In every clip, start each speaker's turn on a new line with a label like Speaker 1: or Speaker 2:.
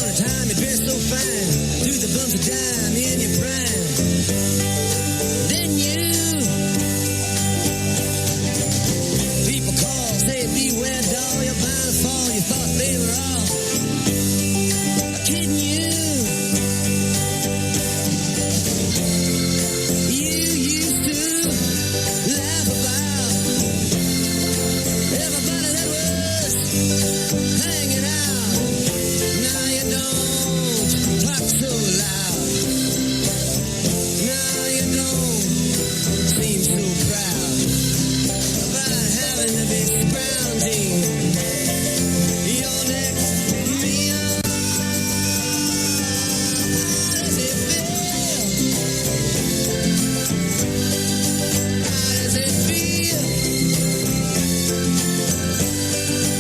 Speaker 1: a time you dressed so fine, threw the bumps of dime in your prime. Then you, people call, say beware doll, you're bound to fall, you thought they were all kidding you. You used to laugh about everybody that was hanging out. Now you don't talk so loud. Now you don't seem so proud about having to be scrounging your next meal. How does it feel? How does it feel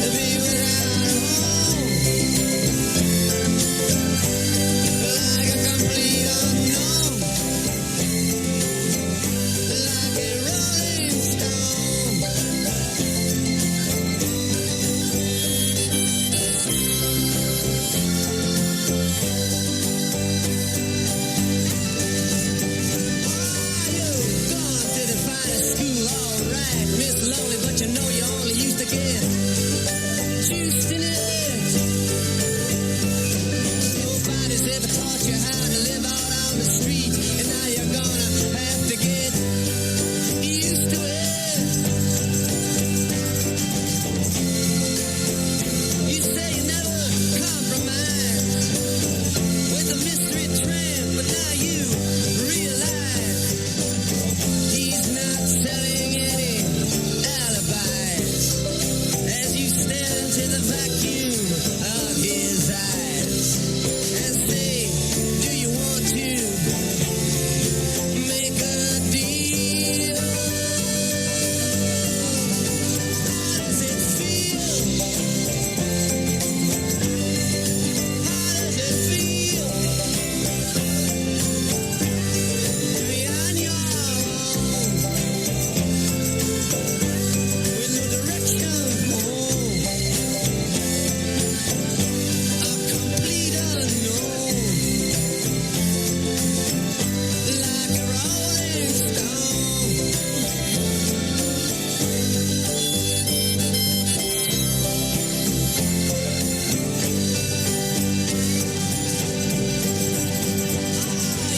Speaker 1: to be without home? Like a complete unknown, like a rolling stone. You've gone to the finest school, all right, Miss Lonely, but you know you only used to get juiced in it. Nobody's ever taught you how to live out on the street, and now you're gonna have to get used to it. You say you never compromise with a mystery tramp, but now you realize he's not selling any alibis as you stare into the vacuum of his eyes and say, do you want to make a deal? How does it feel? How does it feel to be on your own with no direction home? A complete unknown, like a rolling stone.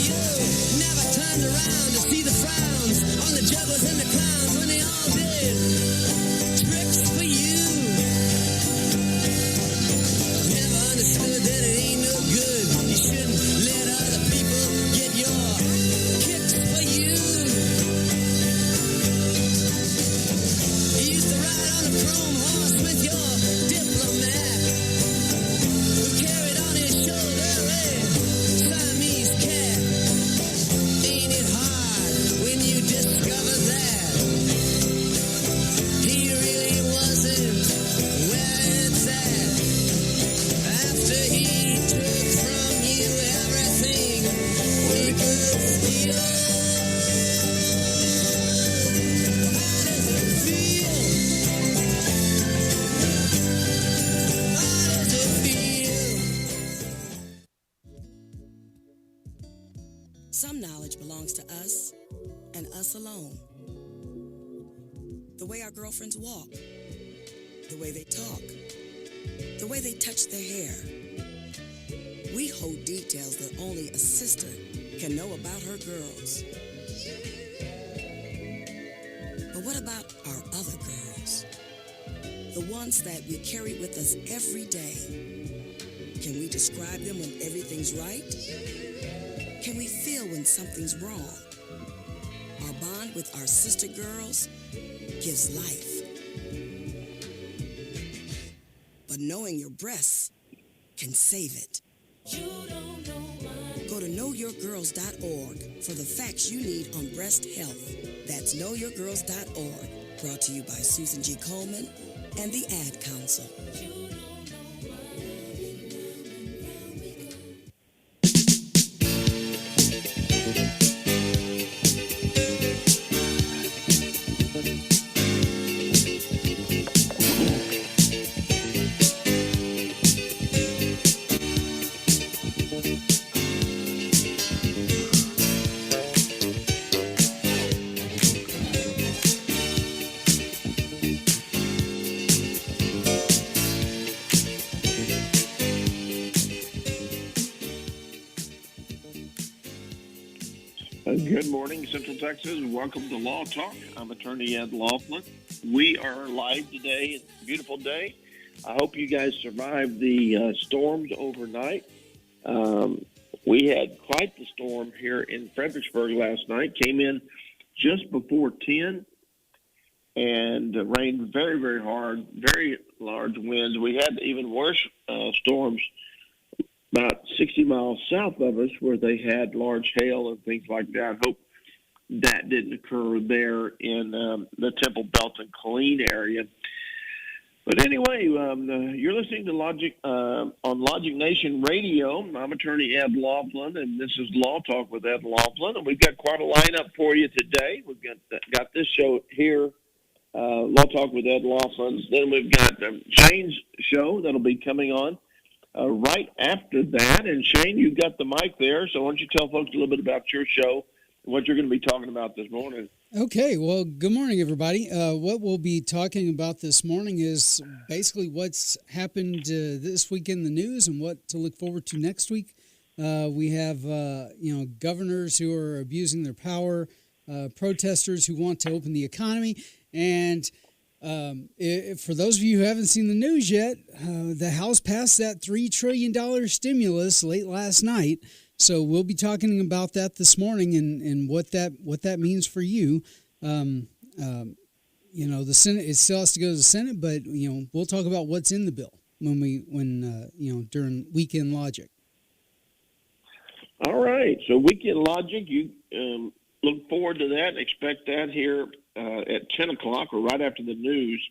Speaker 1: You never turned around to see the frowns on the jugglers and the clowns when they all did tricks for you. Never understood that it ain't no good. You shouldn't let other people get your kicks for you. You used to ride on a chrome horse with your diplomat, who carried on his shoulder a Siamese cat. Ain't it hard when you discover that he really wasn't where it's at? After he took from you everything we could steal. How does it feel? How does it feel?
Speaker 2: Some knowledge belongs to us and us alone. The way our girlfriends walk, the way they talk, the way they touch their hair. We hold details that only a sister can know about her girls. But what about our other girls? The ones that we carry with us every day. Can we describe them when everything's right? Can we feel when something's wrong? Our bond with our sister girls gives life. But knowing your breasts can save it. Go to knowyourgirls.org for the facts you need on breast health. That's knowyourgirls.org. Brought to you by Susan G. Coleman and the Ad Council.
Speaker 3: Good morning, Central Texas. Welcome to Law Talk. I'm attorney Ed Laughlin. We are live today. It's a beautiful day. I hope you guys survived the storms overnight. We had quite the storm here in Fredericksburg last night. Came in just before 10 and rained very, very hard, very large winds. We had even worse storms about 60 miles south of us where they had large hail and things like that. I hope that didn't occur there in the Temple Belton Killeen area. But anyway, you're listening to Logic on Logic Nation Radio. I'm attorney Ed Laughlin, and this is Law Talk with Ed Laughlin. And we've got quite a lineup for you today. We've got this show here, Law Talk with Ed Laughlin. Then we've got Shane's show that'll be coming on right after that. And Shane, you've got the mic there, so why don't you tell folks a little bit about your show and what you're going to be talking about this morning.
Speaker 4: Okay, well, good morning, everybody. What we'll be talking about this morning is basically what's happened this week in the news and what to look forward to next week. We have, governors who are abusing their power, protesters who want to open the economy, and for those of you who haven't seen the news yet, the House passed that $3 trillion stimulus late last night. So we'll be talking about that this morning and what that means for you. The Senate, it still has to go to the Senate, but we'll talk about what's in the bill during Weekend Logic.
Speaker 3: All right. So Weekend Logic, you look forward to that. Expect that here at 10 o'clock or right after the news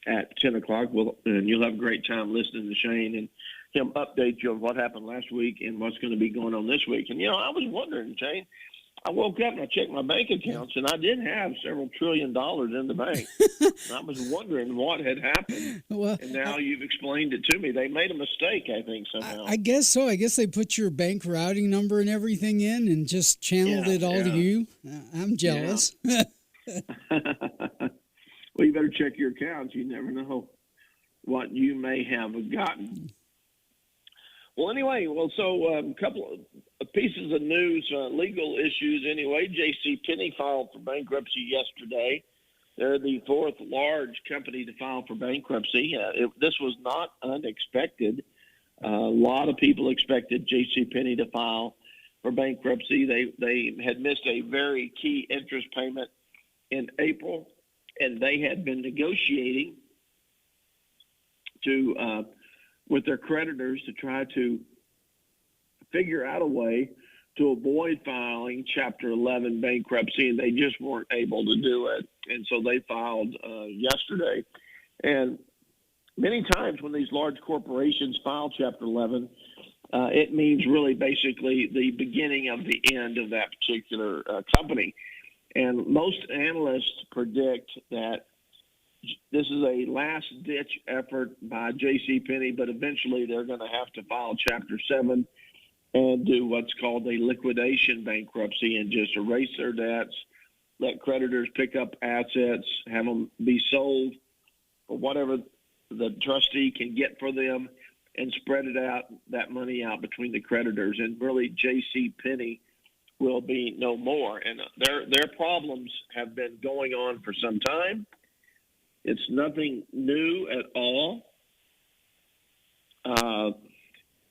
Speaker 3: at 10 o'clock. And you'll have a great time listening to Shane and him update you on what happened last week and what's going to be going on this week. And, I was wondering, Shane, I woke up and I checked my bank accounts, and I did have several $1 trillion in the bank. And I was wondering what had happened.
Speaker 4: Well,
Speaker 3: and now you've explained it to me. They made a mistake, I think, somehow.
Speaker 4: I guess so. I guess they put your bank routing number and everything in and just channeled it all to you. I'm jealous.
Speaker 3: Yeah. Well, you better check your accounts. You never know what you may have gotten. Well, anyway, so a couple of pieces of news, legal issues anyway. J.C. Penney filed for bankruptcy yesterday. They're the fourth large company to file for bankruptcy. This was not unexpected. A lot of people expected J.C. Penney to file for bankruptcy. They had missed a very key interest payment in April, and they had been negotiating with their creditors to try to figure out a way to avoid filing Chapter 11 bankruptcy, and they just weren't able to do it. And so they filed yesterday. And many times when these large corporations file Chapter 11, it means really basically the beginning of the end of that particular company. And most analysts predict that this is a last-ditch effort by J.C. Penney, but eventually they're going to have to file Chapter 7 and do what's called a liquidation bankruptcy and just erase their debts, let creditors pick up assets, have them be sold for whatever the trustee can get for them, and spread that money out between the creditors. And really, J.C. Penney will be no more. And their problems have been going on for some time. It's nothing new at all.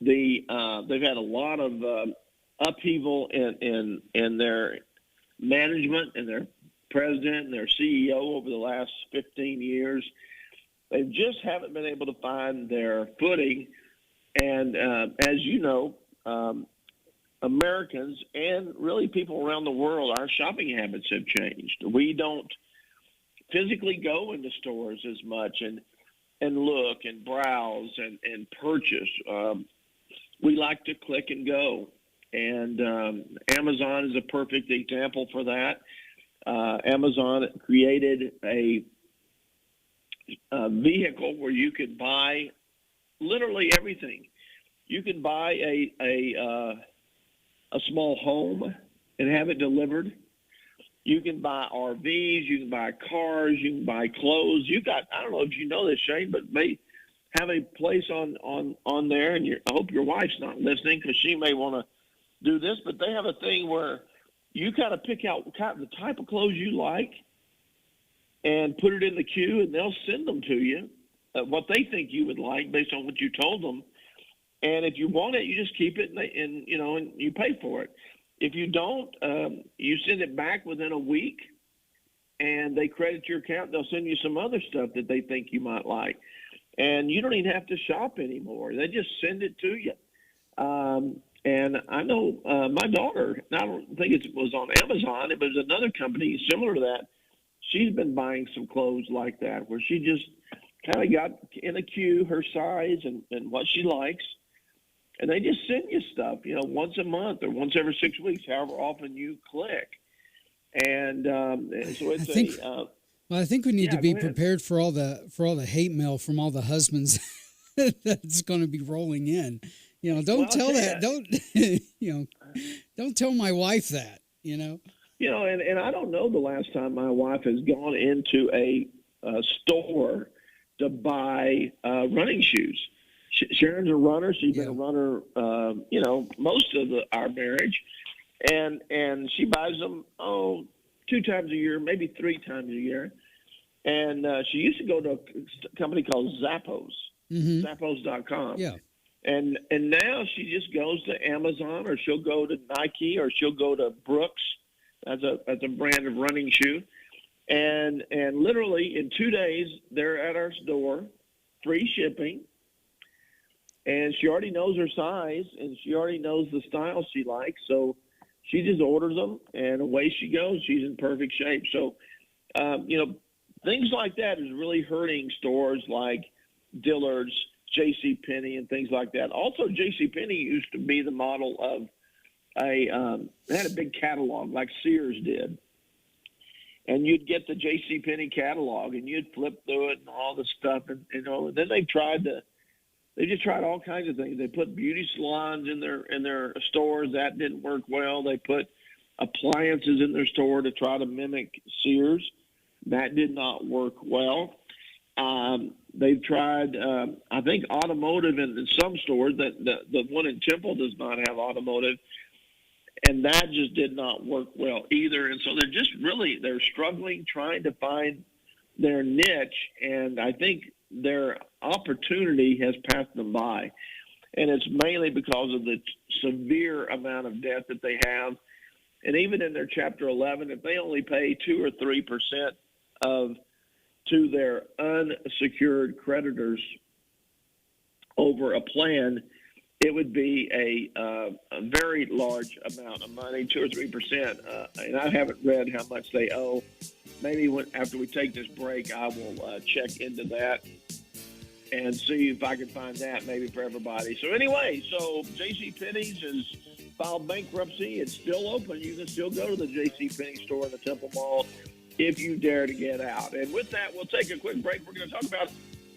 Speaker 3: They've had a lot of upheaval in their management and their president and their CEO over the last 15 years. They just haven't been able to find their footing. And as you know, Americans and really people around the world, our shopping habits have changed. We don't physically go into stores as much and look and browse and purchase. We like to click and go. And Amazon is a perfect example for that. Amazon created a vehicle where you could buy literally everything. You can buy a small home and have it delivered. You can buy RVs, you can buy cars, you can buy clothes. I don't know if you know this, Shane, but they have a place on there, and I hope your wife's not listening because she may want to do this, but they have a thing where you kind of pick out the type of clothes you like and put it in the queue, and they'll send them to you, what they think you would like based on what you told them. And if you want it, you just keep it, and you pay for it. If you don't, you send it back within a week, and they credit your account. They'll send you some other stuff that they think you might like. And you don't even have to shop anymore. They just send it to you. And I know my daughter, and I don't think it was on Amazon, it was another company similar to that. She's been buying some clothes like that, where she just kind of got in a queue, her size and what she likes. And they just send you stuff, once a month or once every 6 weeks, however often you click. And so it's
Speaker 4: I think we need to be prepared for all the hate mail from all the husbands that's going to be rolling in. Don't tell my wife that.
Speaker 3: And I don't know the last time my wife has gone into a store to buy running shoes. Sharon's a runner. She's been a runner, most of our marriage, and she buys them 2 times a year, maybe 3 times a year. And she used to go to a company called Zappos, Zappos.com.
Speaker 4: Yeah.
Speaker 3: And now she just goes to Amazon, or she'll go to Nike, or she'll go to Brooks as a brand of running shoe. And literally in 2 days, they're at our store, free shipping. And she already knows her size, and she already knows the style she likes. So she just orders them, and away she goes. She's in perfect shape. So, things like that is really hurting stores like Dillard's, JCPenney, and things like that. Also, JCPenney used to be the model of they had a big catalog like Sears did. And you'd get the JCPenney catalog, and you'd flip through it and all the stuff. And then they just tried all kinds of things. They put beauty salons in their stores. That didn't work well. They put appliances in their store to try to mimic Sears. That did not work well. They've tried, I think, automotive in some stores. That the one in Temple does not have automotive, and that just did not work well either. And so they're struggling trying to find their niche, and I think their opportunity has passed them by. And it's mainly because of the severe amount of debt that they have. And even in their Chapter 11, if they only pay 2 or 3% to their unsecured creditors over a plan, it would be a very large amount of money, 2 or 3%. And I haven't read how much they owe. Maybe after we take this break, I will check into that and see if I can find that maybe for everybody. So anyway, JCPenney's has filed bankruptcy. It's still open. You can still go to the JCPenney store in the Temple Mall if you dare to get out. And with that, we'll take a quick break. We're going to talk about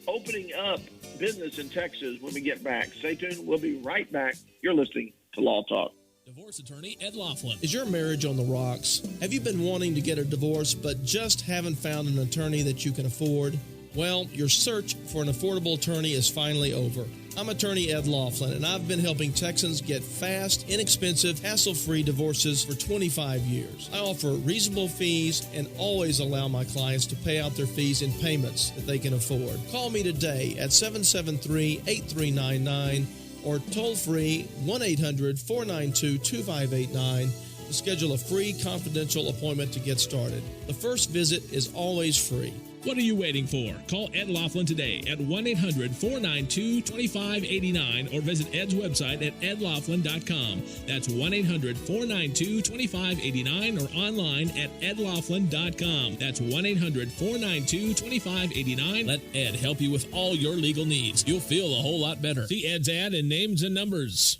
Speaker 3: opening up business in Texas when we get back. Stay tuned. We'll be right back. You're listening to Law Talk.
Speaker 5: Divorce attorney Ed Laughlin. Is your marriage on the rocks? Have you been wanting to get a divorce but just haven't found an attorney that you can afford? Well, your search for an affordable attorney is finally over. I'm attorney Ed Laughlin, and I've been helping Texans get fast, inexpensive, hassle-free divorces for 25 years. I offer reasonable fees and always allow my clients to pay out their fees in payments that they can afford. Call me today at 773-8399 or toll-free 1-800-492-2589 to schedule a free confidential appointment to get started. The first visit is always free.
Speaker 6: What are you waiting for? Call Ed Laughlin today at 1-800-492-2589 or visit Ed's website at edlaughlin.com. That's 1-800-492-2589 or online at edlaughlin.com. That's 1-800-492-2589. Let Ed help you with all your legal needs. You'll feel a whole lot better. See Ed's ad in Names and Numbers.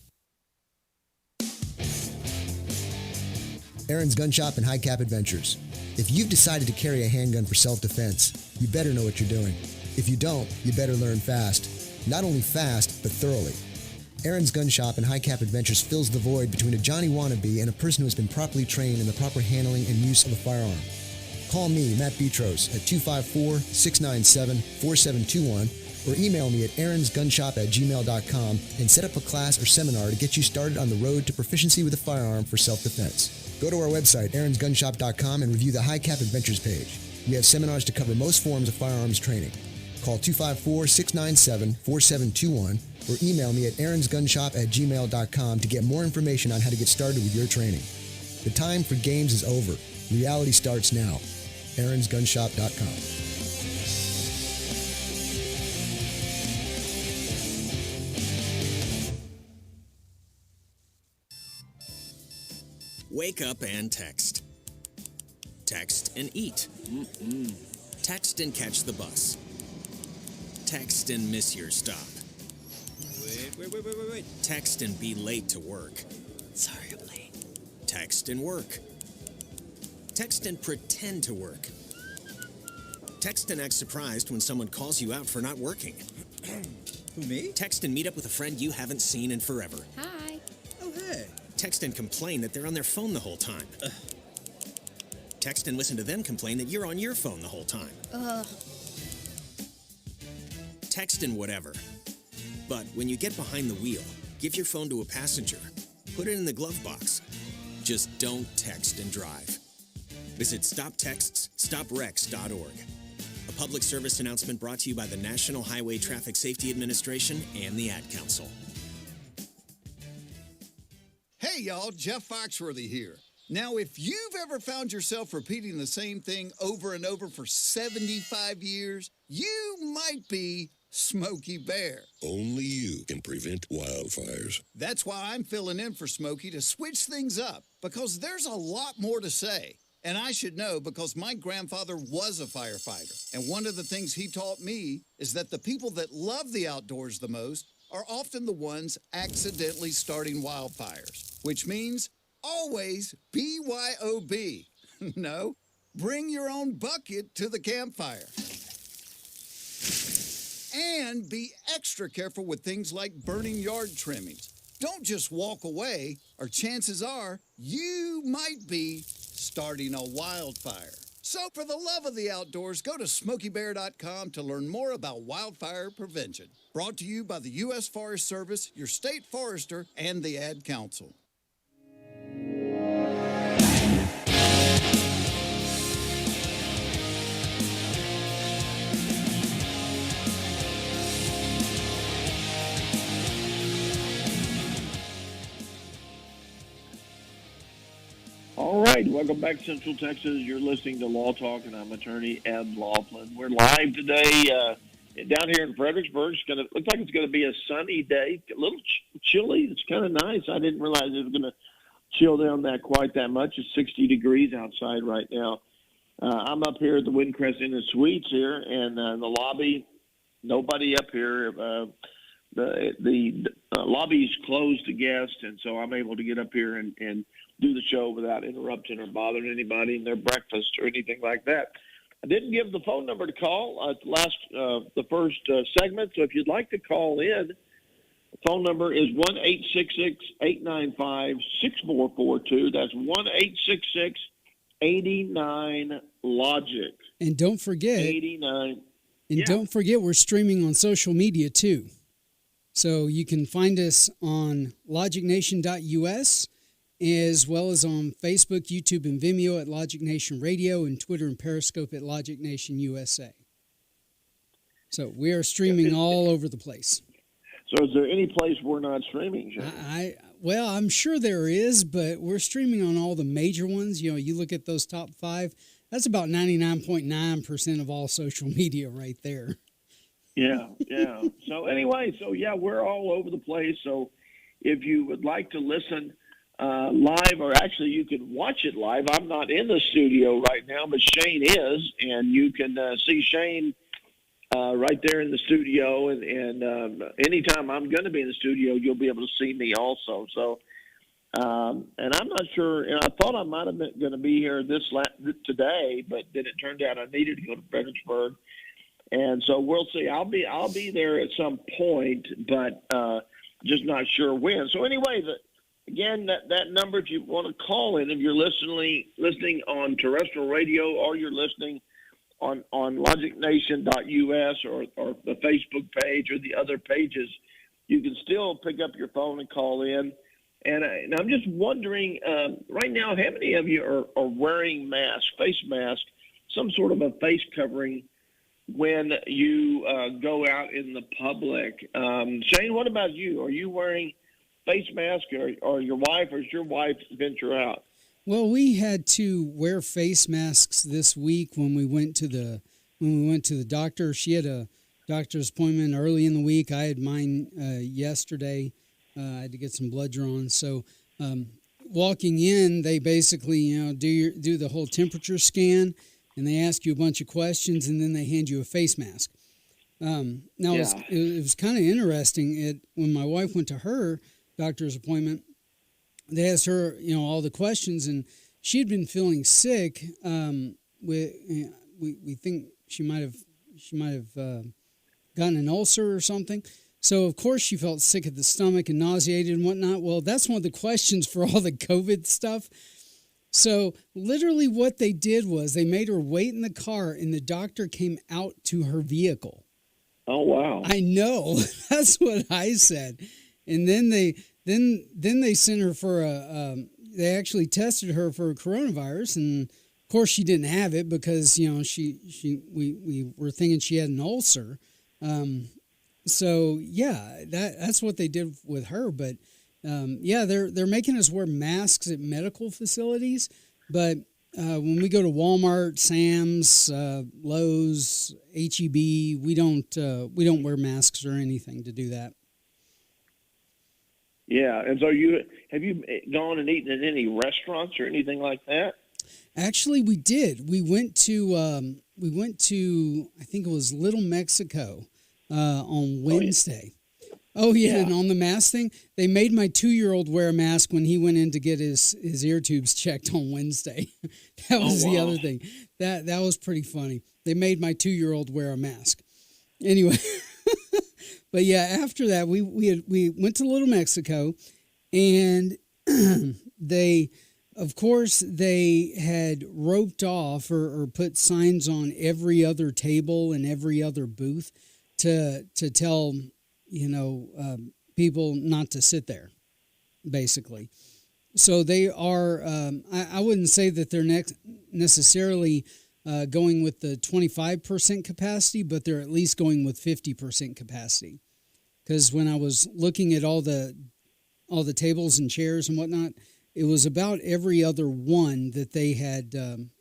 Speaker 7: Aaron's Gun Shop and High Cap Adventures. If you've decided to carry a handgun for self-defense, you better know what you're doing. If you don't, you better learn fast. Not only fast, but thoroughly. Aaron's Gun Shop and High Cap Adventures fills the void between a Johnny wannabe and a person who has been properly trained in the proper handling and use of a firearm. Call me, Matt Petros, at 254-697-4721 or email me at aaronsgunshop@gmail.com and set up a class or seminar to get you started on the road to proficiency with a firearm for self-defense. Go to our website, aaronsgunshop.com, and review the High Cap Adventures page. We have seminars to cover most forms of firearms training. Call 254-697-4721 or email me at aaronsgunshop@gmail.com to get more information on how to get started with your training. The time for games is over. Reality starts now. aaronsgunshop.com.
Speaker 8: Wake up and text. Text and eat. Text and catch the bus. Text and miss your stop. Wait. Text and be late to work. Sorry, I'm late. Text and work. Text and pretend to work. Text and act surprised when someone calls you out for not working.
Speaker 9: Who, me?
Speaker 8: Text and meet up with a friend you haven't seen in forever.
Speaker 9: Hi. Oh, hey.
Speaker 8: Text and complain that they're on their phone the whole time. Text and listen to them complain that you're on your phone the whole time. Text and whatever. But when you get behind the wheel, give your phone to a passenger. Put it in the glove box. Just don't text and drive. Visit StopTextsStopWrecks.org. A public service announcement brought to you by the National Highway Traffic Safety Administration and the Ad Council.
Speaker 10: Hey y'all, Jeff Foxworthy here. Now, if you've ever found yourself repeating the same thing over and over for 75 years, you might be Smokey Bear.
Speaker 11: Only you can prevent wildfires.
Speaker 10: That's why I'm filling in for Smokey to switch things up, because there's a lot more to say. And I should know because my grandfather was a firefighter. And one of the things he taught me is that the people that love the outdoors the most are often the ones accidentally starting wildfires, which means always BYOB. No, bring your own bucket to the campfire. And be extra careful with things like burning yard trimmings. Don't just walk away, or chances are you might be starting a wildfire. So for the love of the outdoors, go to SmokeyBear.com to learn more about wildfire prevention. Brought to you by the U.S. Forest Service, your state forester, and the Ad Council.
Speaker 3: All right, welcome back, Central Texas. You're listening to Law Talk, and I'm attorney Ed Laughlin. We're live today down here in Fredericksburg. Looks like it's going to be a sunny day, a little chilly. It's kind of nice. I didn't realize it was going to chill down quite that much. It's 60 degrees outside right now. I'm up here at the Windcrest Inn and Suites here, and the lobby, nobody up here. The lobby's closed to guests, and so I'm able to get up here and do the show without interrupting or bothering anybody in their breakfast or anything like that. I didn't give the phone number to call at the first segment, so if you'd like to call in, the phone number is 1-866-895-6442. That's 1-866-89-LOGIC.
Speaker 4: And don't forget,
Speaker 3: 89.
Speaker 4: And don't forget, we're streaming on social media too. So you can find us on logicnation.us, as well as on Facebook, YouTube, and Vimeo at Logic Nation Radio, and Twitter and Periscope at Logic Nation USA. So we are streaming all over the place.
Speaker 3: So is there any place we're not streaming, Jay?
Speaker 4: Well, I'm sure there is, but we're streaming on all the major ones. You know, you look at those top 5, that's about 99.9% of all social media right there.
Speaker 3: Yeah. So anyway, we're all over the place. So if you would like to listen live, or actually you can watch it live. I'm not in the studio right now, but Shane is, and you can see Shane right there in the studio. And anytime I'm going to be in the studio, you'll be able to see me also. So, and I'm not sure. And I thought I might have been going to be here today, but then it turned out I needed to go to Fredericksburg, and so we'll see. I'll be there at some point, but just not sure when. So anyway, Again, that number, if you want to call in, if you're listening on terrestrial radio, or you're listening on logicnation.us or the Facebook page or the other pages, you can still pick up your phone and call in. And I'm just wondering, right now, how many of you are wearing masks, face masks, some sort of a face covering when you go out in the public? Shane, what about you? Are you wearing face mask, or your wife, or does your wife venture out?
Speaker 4: Well, we had to wear face masks this week when we went to the doctor. She had a doctor's appointment early in the week. I had mine yesterday. I had to get some blood drawn. So walking in, they basically do the whole temperature scan, and they ask you a bunch of questions, and then they hand you a face mask. Now it was kind of interesting. When my wife went to her doctor's appointment, they asked her, all the questions, and she had been feeling sick. We think she might have gotten an ulcer or something. So of course she felt sick at the stomach and nauseated and whatnot. Well, that's one of the questions for all the COVID stuff. So literally what they did was they made her wait in the car, and the doctor came out to her vehicle.
Speaker 3: Oh, wow.
Speaker 4: I know. That's what I said. And then they sent her for they actually tested her for coronavirus, and of course she didn't have it because we were thinking she had an ulcer. So yeah, that's what they did with her. But they're making us wear masks at medical facilities, but when we go to Walmart, Sam's, Lowe's, H-E-B, we don't wear masks or anything to do that.
Speaker 3: Yeah, and so have you gone and eaten at any restaurants or anything like that?
Speaker 4: Actually, we did. We went to I think it was Little Mexico on Wednesday. Oh yeah, and on the mask thing, they made my 2-year-old wear a mask when he went in to get his ear tubes checked on Wednesday. That was the other thing. That was pretty funny. They made my 2-year-old wear a mask. Anyway. But yeah, after that, we went to Little Mexico, and they had roped off or put signs on every other table and every other booth to tell people not to sit there, basically. So they are. I wouldn't say that they're necessarily going with the 25% capacity, but they're at least going with 50% capacity. Because when I was looking at all the tables and chairs and whatnot, it was about every other one that they had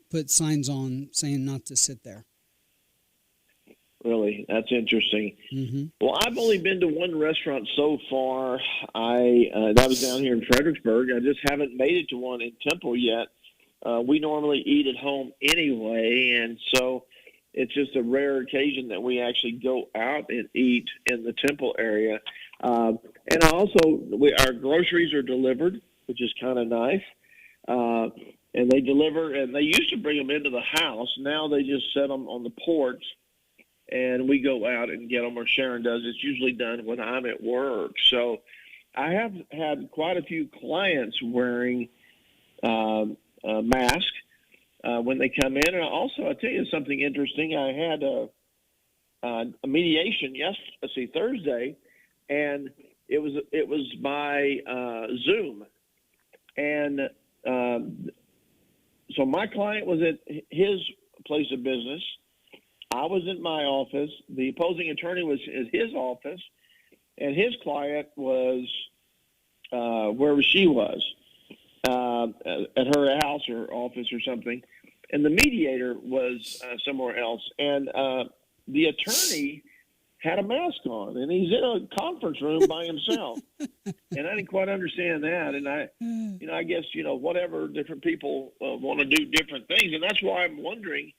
Speaker 4: put signs on saying not to sit there.
Speaker 3: Really, that's interesting.
Speaker 4: Mm-hmm.
Speaker 3: Well, I've only been to one restaurant so far. That was down here in Fredericksburg. I just haven't made it to one in Temple yet. We normally eat at home anyway, and so it's just a rare occasion that we actually go out and eat in the Temple area. And also, our groceries are delivered, which is kind of nice. And they deliver, and they used to bring them into the house. Now they just set them on the porch, and we go out and get them, or Sharon does. It's usually done when I'm at work. So I have had quite a few clients wearing masks when they come in. And also, I'll tell you something interesting. I had a mediation Thursday, and it was by Zoom. And so my client was at his place of business. I was in my office. The opposing attorney was at his office, and his client was wherever she was, at her house or office or something. And the mediator was somewhere else. And the attorney had a mask on, and he's in a conference room by himself. And I didn't quite understand that. And I guess, whatever, different people want to do different things. And that's why I'm wondering,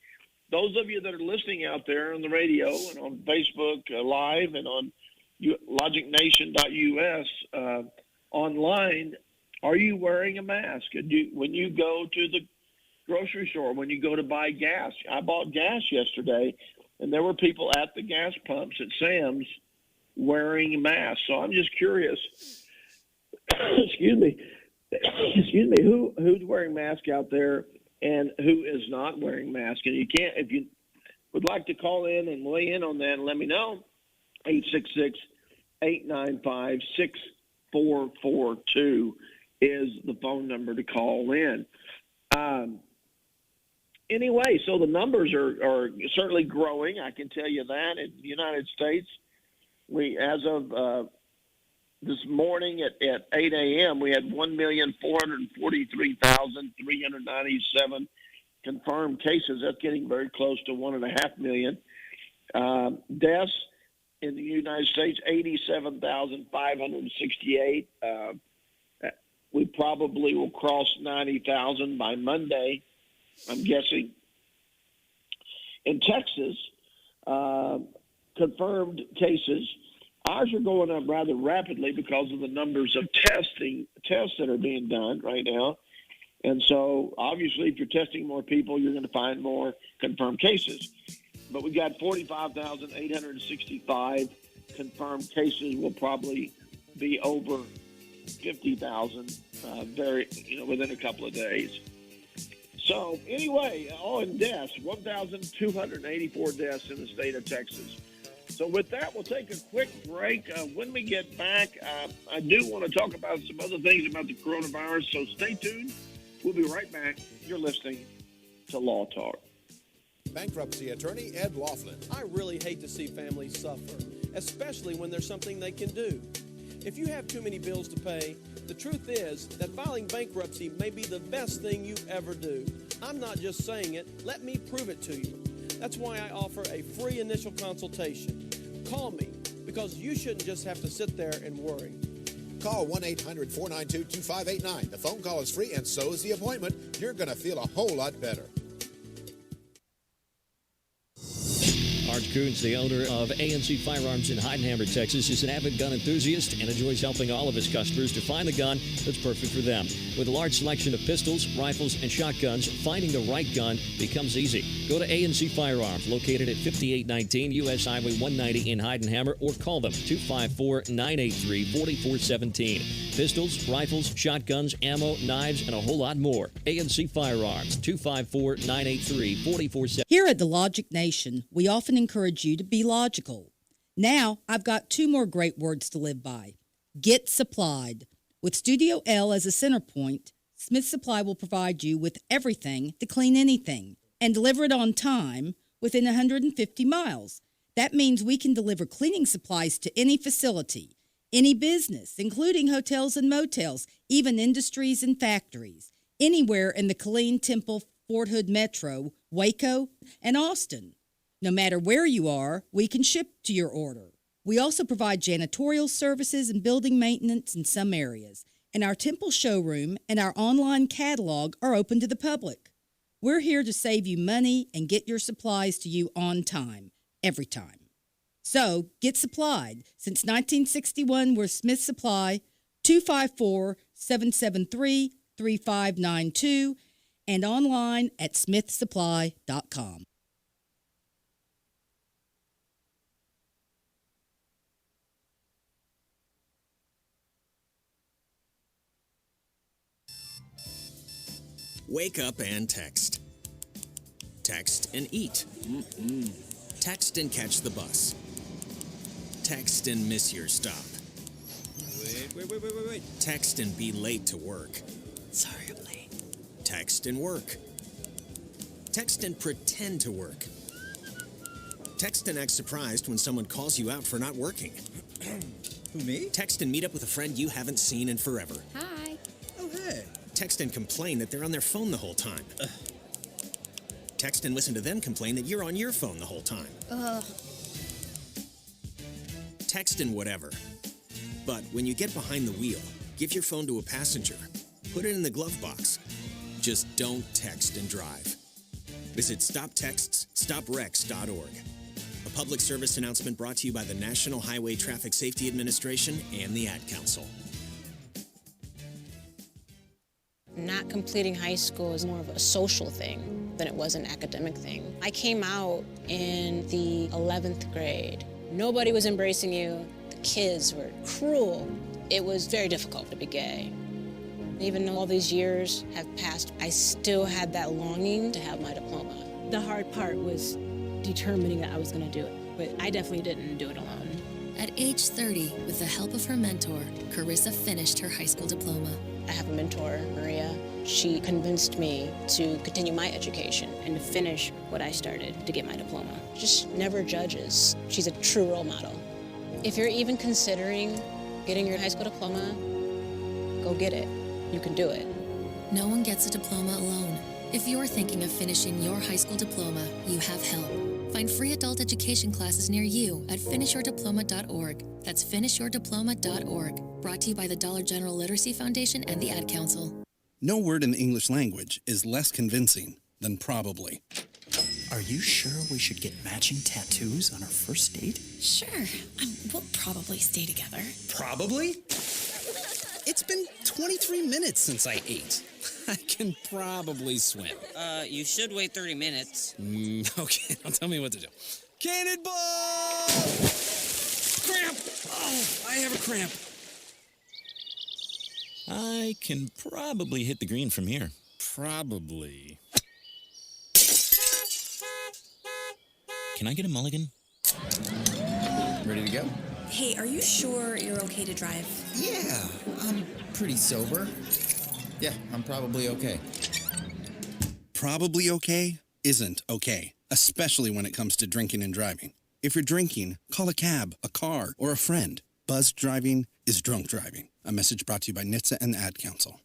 Speaker 3: those of you that are listening out there on the radio and on Facebook Live and on logicnation.us online, are you wearing a mask? When you go to the grocery store, when you go to buy gas? I bought gas yesterday, and there were people at the gas pumps at Sam's wearing masks. So I'm just curious. Excuse me, who's wearing masks out there and who is not wearing masks? And if you would like to call in and weigh in on that and let me know, 866-895-6442 is the phone number to call in. Anyway, so the numbers are certainly growing. I can tell you that. In the United States, we, as of this morning at 8 a.m., we had 1,443,397 confirmed cases. That's getting very close to 1.5 million. Deaths in the United States, 87,568. We probably will cross 90,000 by Monday, I'm guessing. In Texas, confirmed cases, ours are going up rather rapidly because of the numbers of tests that are being done right now. And so, obviously, if you're testing more people, you're going to find more confirmed cases. But we got 45,865 confirmed cases. Will probably be over 50,000 within a couple of days. So anyway, in deaths, 1,284 deaths in the state of Texas. So with that, we'll take a quick break. When we get back, I do want to talk about some other things about the coronavirus. So stay tuned. We'll be right back. You're listening to Law Talk.
Speaker 12: Bankruptcy attorney Ed Laughlin.
Speaker 5: I really hate to see families suffer, especially when there's something they can do. If you have too many bills to pay, the truth is that filing bankruptcy may be the best thing you ever do. I'm not just saying it. Let me prove it to you. That's why I offer a free initial consultation. Call me, because you shouldn't just have to sit there and worry.
Speaker 12: Call 1-800-492-2589. The phone call is free, and so is the appointment. You're going to feel a whole lot better.
Speaker 13: Art Coons, the owner of A&C Firearms in Heidenhammer, Texas, is an avid gun enthusiast and enjoys helping all of his customers to find the gun that's perfect for them. With a large selection of pistols, rifles, and shotguns, finding the right gun becomes easy. Go to A&C Firearms, located at 5819 U.S. Highway 190 in Heidenhammer, or call them 254-983-4417. Pistols, rifles, shotguns, ammo, knives, and a whole lot more. A&C Firearms, 254-983-4417.
Speaker 14: Here at the Logic Nation, we often encourage you to be logical. Now, I've got two more great words to live by. Get supplied. With Studio L as a center point, Smith Supply will provide you with everything to clean anything and deliver it on time within 150 miles. That means we can deliver cleaning supplies to any facility, any business, including hotels and motels, even industries and factories, anywhere in the Killeen, Temple, Fort Hood Metro, Waco, and Austin. No matter where you are, we can ship to your order. We also provide janitorial services and building maintenance in some areas. And our Temple showroom and our online catalog are open to the public. We're here to save you money and get your supplies to you on time, every time. So, get supplied. Since 1961, we're Smith Supply, 254-773-3592, and online at smithsupply.com.
Speaker 8: Wake up and text. Text and eat. Text and catch the bus. Text and miss your stop.
Speaker 9: Wait.
Speaker 8: Text and be late to work.
Speaker 2: Sorry, I'm late.
Speaker 8: Text and work. Text and pretend to work. Text and act surprised when someone calls you out for not working.
Speaker 9: Who, me?
Speaker 8: Text and meet up with a friend you haven't seen in forever.
Speaker 15: Hi.
Speaker 9: Oh, hey.
Speaker 8: Text and complain that they're on their phone the whole time. Text and listen to them complain that you're on your phone the whole time. Text and whatever. But when you get behind the wheel, give your phone to a passenger. Put it in the glove box. Just don't text and drive. Visit StopTextsStopWrecks.org. A public service announcement brought to you by the National Highway Traffic Safety Administration and the Ad Council.
Speaker 15: Not completing high school is more of a social thing than it was an academic thing. I came out in the 11th grade. Nobody was embracing you. The kids were cruel. It was very difficult to be gay. Even though all these years have passed, I still had that longing to have my diploma.
Speaker 16: The hard part was determining that I was going to do it, but I definitely didn't do it alone. At age 30, with the help of her mentor, Carissa finished her high school diploma.
Speaker 15: I have a mentor, Maria. She convinced me to continue my education and to finish what I started to get my diploma. Just never judges. She's a true role model. If you're even considering getting your high school diploma, go get it. You can do it.
Speaker 16: No one gets a diploma alone. If you're thinking of finishing your high school diploma, you have help. Find free adult education classes near you at finishyourdiploma.org. That's finishyourdiploma.org. Brought to you by the Dollar General Literacy Foundation and the Ad Council.
Speaker 17: No word in the English language is less convincing than probably.
Speaker 18: Are you sure we should get matching tattoos on our first date?
Speaker 19: Sure. We'll probably stay together.
Speaker 17: Probably? It's been 23 minutes since I ate. I can probably swim.
Speaker 20: You should wait 30 minutes.
Speaker 17: Okay, now tell me what to do. Cannonball! Cramp! Oh, I have a cramp.
Speaker 21: I can probably hit the green from here.
Speaker 17: Probably.
Speaker 21: Can I get a mulligan?
Speaker 18: Ready to go?
Speaker 19: Hey, are you sure you're okay to drive?
Speaker 18: Yeah, I'm pretty sober. Yeah, I'm probably okay.
Speaker 17: Probably okay isn't okay, especially when it comes to drinking and driving. If you're drinking, call a cab, a car, or a friend. Buzzed driving is drunk driving. A message brought to you by NHTSA and the Ad Council.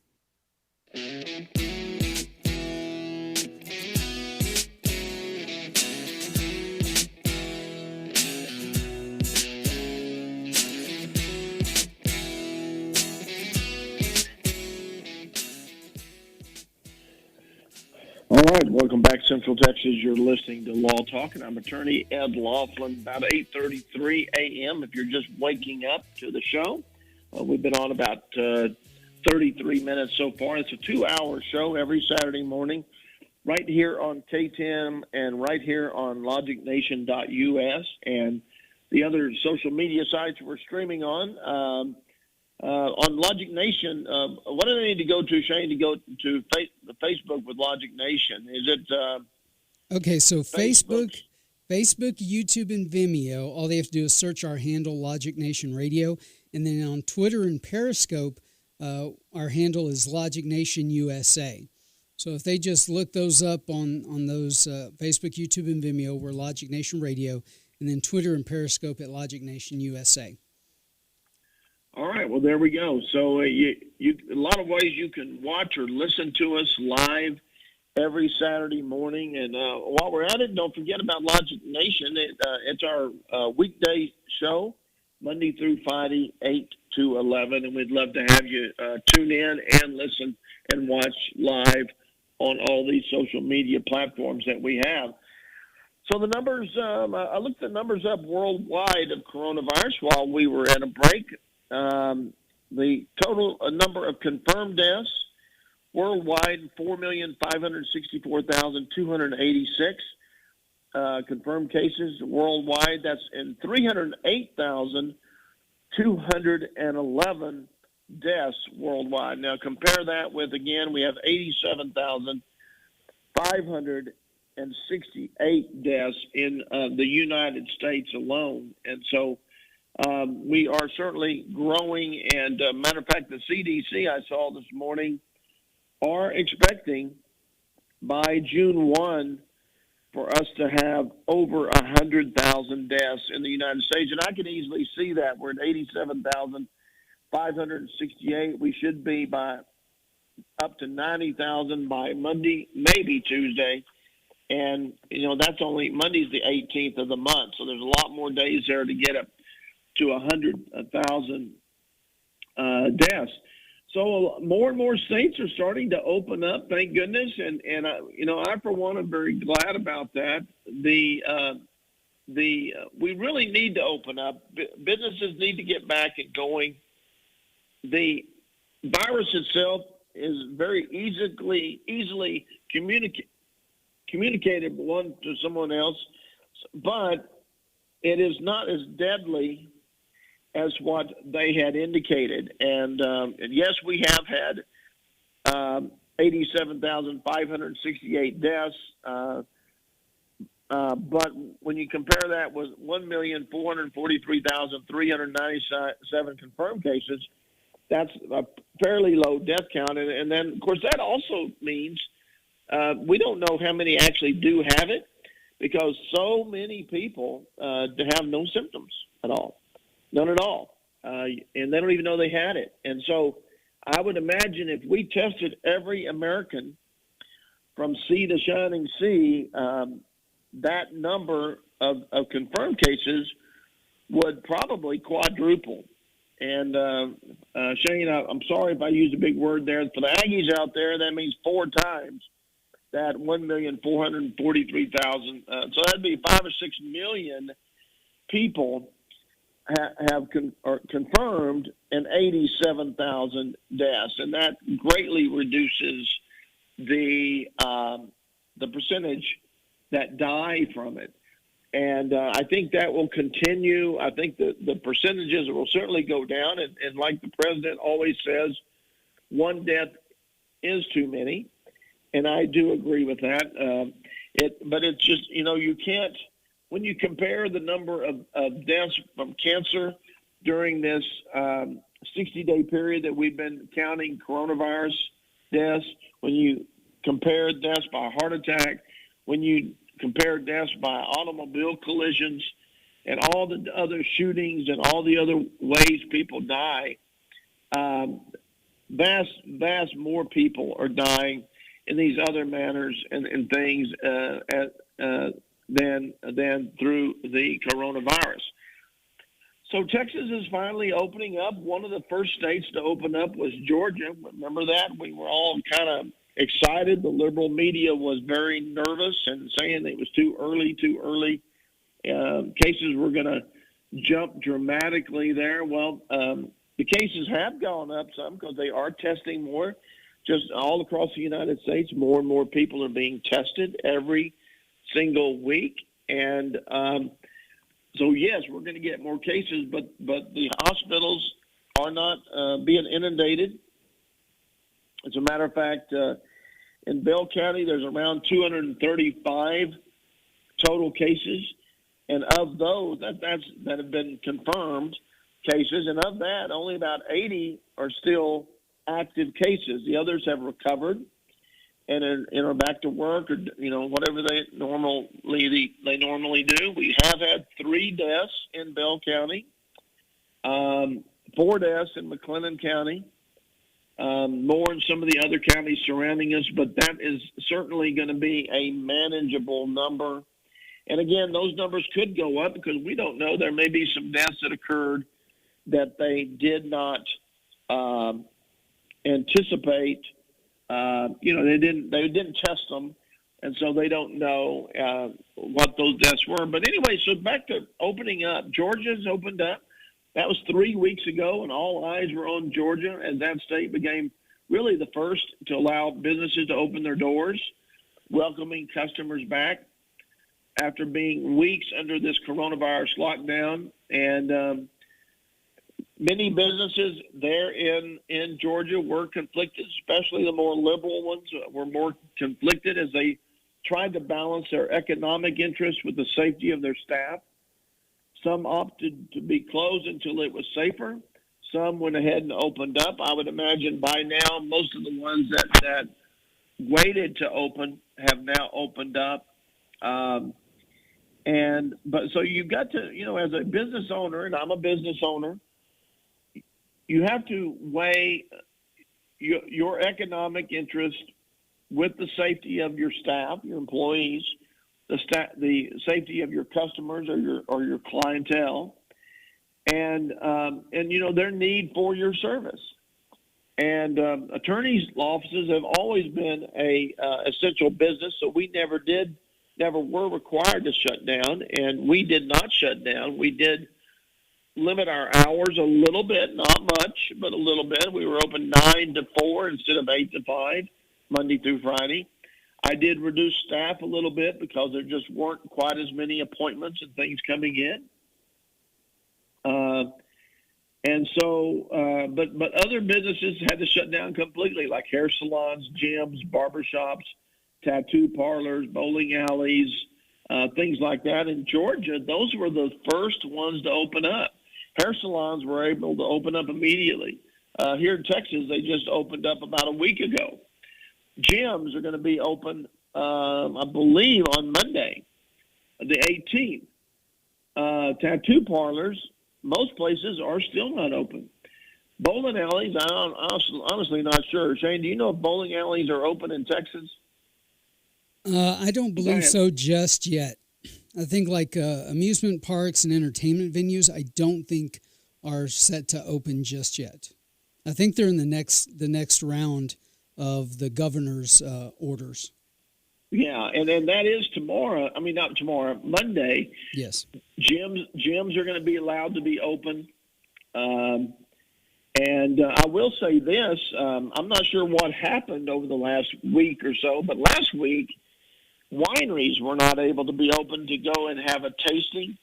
Speaker 3: All right, welcome back, Central Texas. You're listening to Law Talk, and I'm attorney Ed Laughlin. About 8:33 a.m. if you're just waking up to the show. We've been on about 33 minutes so far. It's a 2-hour show every Saturday morning, right here on KTM and right here on LogicNation.us and the other social media sites we're streaming on. On Logic Nation, what do they need to go to, Shane, to go to the Facebook with Logic Nation? Is it
Speaker 4: okay, so Facebook, YouTube, and Vimeo, all they have to do is search our handle, Logic Nation Radio. And then on Twitter and Periscope, our handle is Logic Nation USA. So if they just look those up on those Facebook, YouTube, and Vimeo, we're Logic Nation Radio. And then Twitter and Periscope at Logic Nation USA.
Speaker 3: All right, well, there we go. So you a lot of ways you can watch or listen to us live every Saturday morning. And while we're at it, don't forget about Logic Nation. It's our weekday show, Monday through Friday, 8 to 11. And we'd love to have you tune in and listen and watch live on all these social media platforms that we have. So the numbers, I looked the numbers up worldwide of coronavirus while we were at a break. The total number of confirmed deaths worldwide, 4,564,286 confirmed cases worldwide. That's in 308,211 deaths worldwide. Now compare that with, again, we have 87,568 deaths in the United States alone. And so we are certainly growing, and matter of fact, the CDC I saw this morning are expecting by June 1 for us to have over 100,000 deaths in the United States, and I can easily see that. We're at 87,568. We should be by up to 90,000 by Monday, maybe Tuesday, and that's only Monday's the 18th of the month, so there's a lot more days there to get up to 100,000 deaths. So more and more states are starting to open up, thank goodness, and I for one am very glad about that. We really need to open up. Businesses need to get back and going. The virus itself is very easily communicated one to someone else, but it is not as deadly as what they had indicated. And yes, we have had 87,568 deaths. But when you compare that with 1,443,397 confirmed cases, that's a fairly low death count. And then, of course, that also means we don't know how many actually do have it, because so many people have no symptoms at all, none at all, and they don't even know they had it. And so I would imagine if we tested every American from sea to shining sea, that number of confirmed cases would probably quadruple. And Shane, I'm sorry if I used a big word there. For the Aggies out there, that means 4 times that 1,443,000. So that'd be 5 or 6 million people have confirmed, and 87,000 deaths, and that greatly reduces the percentage that die from it. And I think that will continue. I think the percentages will certainly go down. And like the president always says, one death is too many. And I do agree with that. But it's just, you can't, when you compare the number of deaths from cancer during this 60-day period that we've been counting coronavirus deaths, when you compare deaths by heart attack, when you compare deaths by automobile collisions and all the other shootings and all the other ways people die, vast more people are dying in these other manners and things than through the coronavirus. So Texas is finally opening up. One of the first states to open up was Georgia. Remember that? We were all kind of excited. The liberal media was very nervous and saying it was too early. Cases were going to jump dramatically there. Well, the cases have gone up some because they are testing more. Just all across the United States, more and more people are being tested every single week. And so, yes, we're going to get more cases, but the hospitals are not being inundated. As a matter of fact, in Bell County, there's around 235 total cases, and of those that have been confirmed cases, and of that, only about 80 are still active cases. The others have recovered and are back to work, or whatever they normally do. We have had 3 deaths in Bell County, 4 deaths in McLennan County. More in some of the other counties surrounding us, but that is certainly going to be a manageable number. And again, those numbers could go up because we don't know. There may be some deaths that occurred that they did not anticipate. They didn't test them, and so they don't know what those deaths were. But anyway, so back to opening up. Georgia's opened up. That was 3 weeks ago, and all eyes were on Georgia as that state became really the first to allow businesses to open their doors, welcoming customers back after being weeks under this coronavirus lockdown. And many businesses there in Georgia were conflicted, especially the more liberal ones were more conflicted as they tried to balance their economic interests with the safety of their staff. Some opted to be closed until it was safer. Some went ahead and opened up. I would imagine by now most of the ones that waited to open have now opened up. But so you've got to, as a business owner, and I'm a business owner, you have to weigh your economic interest with the safety of your staff, your employees, the safety of your customers or your clientele, and their need for your service. And attorneys' offices have always been a essential business, so we never were required to shut down, and we did not shut down. We did limit our hours a little bit, not much, but a little bit. We were open 9 to 4 instead of 8 to 5, Monday through Friday. I did reduce staff a little bit because there just weren't quite as many appointments and things coming in. But other businesses had to shut down completely, like hair salons, gyms, barbershops, tattoo parlors, bowling alleys, things like that. In Georgia, those were the first ones to open up. Hair salons were able to open up immediately. Here in Texas, they just opened up about a week ago. Gyms are going to be open, I believe, on Monday, the 18th. Tattoo parlors, most places are still not open. Bowling alleys, I'm honestly not sure. Shane, do you know if bowling alleys are open in Texas?
Speaker 4: I don't believe so just yet. I think like amusement parks and entertainment venues, I don't think are set to open just yet. I think they're in the next round of the governor's orders.
Speaker 3: Yeah, and then that is tomorrow. I mean, not tomorrow, Monday.
Speaker 4: Yes.
Speaker 3: Gyms are going to be allowed to be open. And I will say this, I'm not sure what happened over the last week or so, but last week, wineries were not able to be open to go and have a tasting.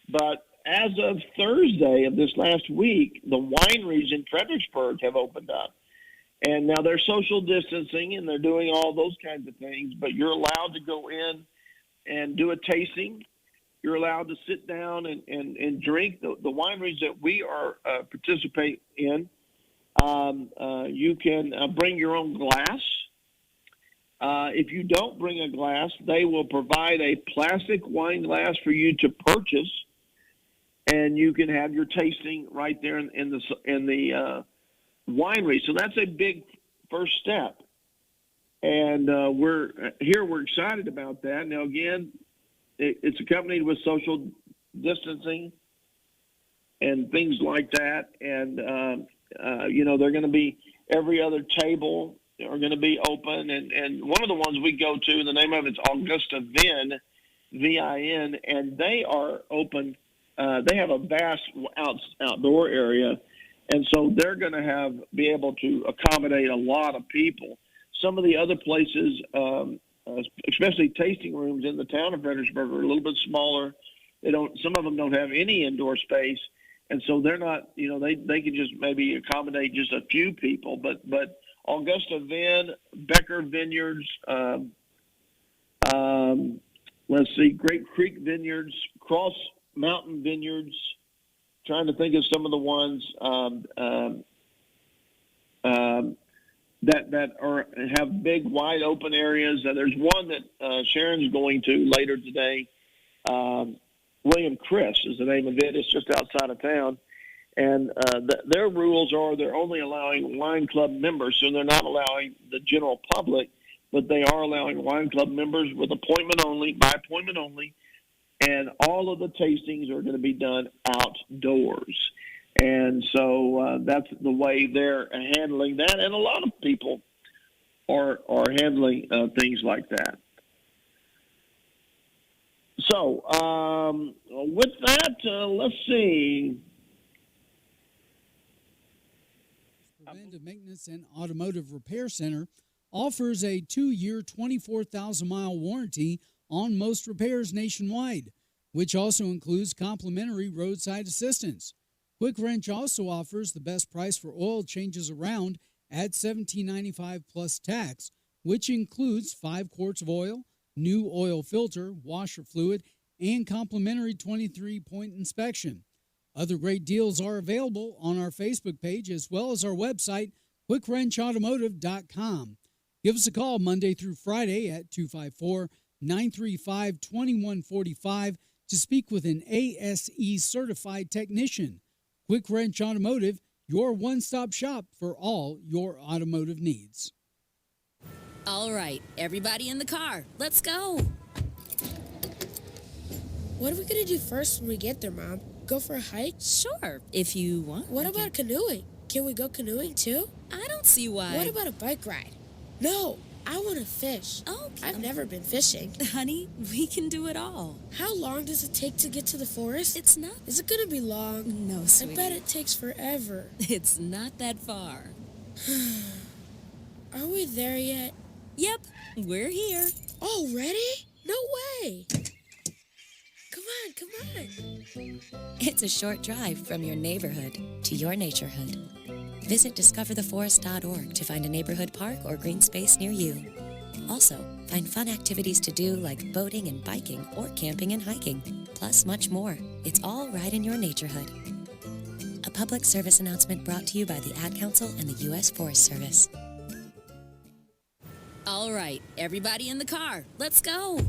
Speaker 3: But as of Thursday of this last week, the wineries in Fredericksburg have opened up. And now they're social distancing and they're doing all those kinds of things, but you're allowed to go in and do a tasting. You're allowed to sit down and drink. The wineries that we are participate in, you can bring your own glass. If you don't bring a glass, they will provide a plastic wine glass for you to purchase, and you can have your tasting right there in the winery. So that's a big first step, and we're excited about that. Now again, it's accompanied with social distancing and things like that, and they're going to be every other table are going to be open, and one of the ones we go to, the name of it's Augusta Vin, VIN, and they are open. They have a vast outdoor area, and so they're going to be able to accommodate a lot of people. Some of the other places, especially tasting rooms in the town of Fredericksburg, are a little bit smaller. Some of them don't have any indoor space, and so they're not. They can just maybe accommodate just a few people, but Augusta Vin, Becker Vineyards, let's see, Grape Creek Vineyards, Cross Mountain Vineyards. Trying to think of some of the ones that have big, wide open areas. There's one that Sharon's going to later today. William Chris is the name of it. It's just outside of town. And their rules are they're only allowing wine club members, so they're not allowing the general public, but they are allowing wine club members with by appointment only, and all of the tastings are going to be done outdoors. And so that's the way they're handling that, and a lot of people are handling things like that. So with that, let's see.
Speaker 4: Preventive Maintenance and Automotive Repair Center offers a 2-year, 24,000-mile warranty on most repairs nationwide, which also includes complimentary roadside assistance. Quick Wrench also offers the best price for oil changes around at $17.95 plus tax, which includes 5 quarts of oil, new oil filter, washer fluid, and complimentary 23-point inspection. Other great deals are available on our Facebook page as well as our website, QuickWrenchAutomotive.com. Give us a call Monday through Friday at 254-935-2145 to speak with an ASE certified technician. Quick Wrench Automotive, your one-stop shop for all your automotive needs.
Speaker 1: All right, everybody in the car, let's go.
Speaker 22: What are we going to do first when we get there, Mom? Go for a hike?
Speaker 1: Sure, if you want.
Speaker 22: What about canoeing? Can we go canoeing too?
Speaker 1: I don't see why.
Speaker 22: What about a bike ride? No, I want to fish.
Speaker 1: Okay.
Speaker 22: I've never been fishing.
Speaker 1: Honey, we can do it all.
Speaker 22: How long does it take to get to the forest?
Speaker 1: It's not.
Speaker 22: Is it going to be long?
Speaker 1: No, sweetie.
Speaker 22: I bet it takes forever.
Speaker 1: It's not that far.
Speaker 22: Are we there yet?
Speaker 1: Yep, we're here.
Speaker 22: Already? No way. Come on.
Speaker 16: It's a short drive from your neighborhood to your naturehood. Visit discovertheforest.org to find a neighborhood park or green space near you.
Speaker 6: Also, find fun activities to do like boating and biking or camping and hiking, plus much more. It's all right in your neighborhood. A public service announcement brought to you by the Ad Council and the U.S. Forest Service.
Speaker 1: All right, everybody in the car. Let's go.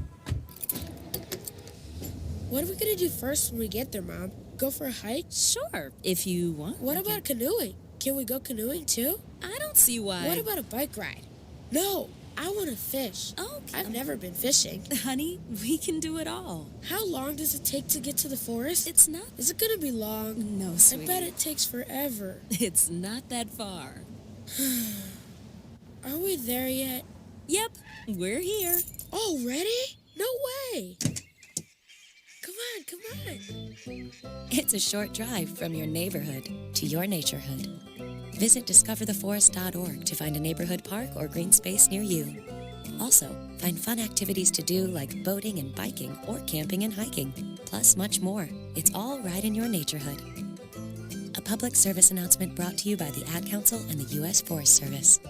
Speaker 22: What are we gonna do first when we get there, Mom? Go for a hike?
Speaker 1: Sure, if you want.
Speaker 22: What about canoeing? Can we go canoeing too?
Speaker 1: I don't see why.
Speaker 22: What about a bike ride? No, I want to fish.
Speaker 1: Oh,
Speaker 22: I've never been fishing.
Speaker 1: Honey, we can do it all.
Speaker 22: How long does it take to get to the forest?
Speaker 1: It's not.
Speaker 22: Is it gonna be long?
Speaker 1: No, sweetie.
Speaker 22: I bet it takes forever.
Speaker 1: It's not that far.
Speaker 22: Are we there yet?
Speaker 1: Yep, we're here.
Speaker 22: Already? No way. Come on.
Speaker 6: It's a short drive from your neighborhood to your naturehood. Visit discovertheforest.org to find a neighborhood park or green space near you. Also, find fun activities to do like boating and biking or camping and hiking, plus much more. It's all right in your neighborhood. A public service announcement brought to you by the Ad Council and the U.S. Forest Service.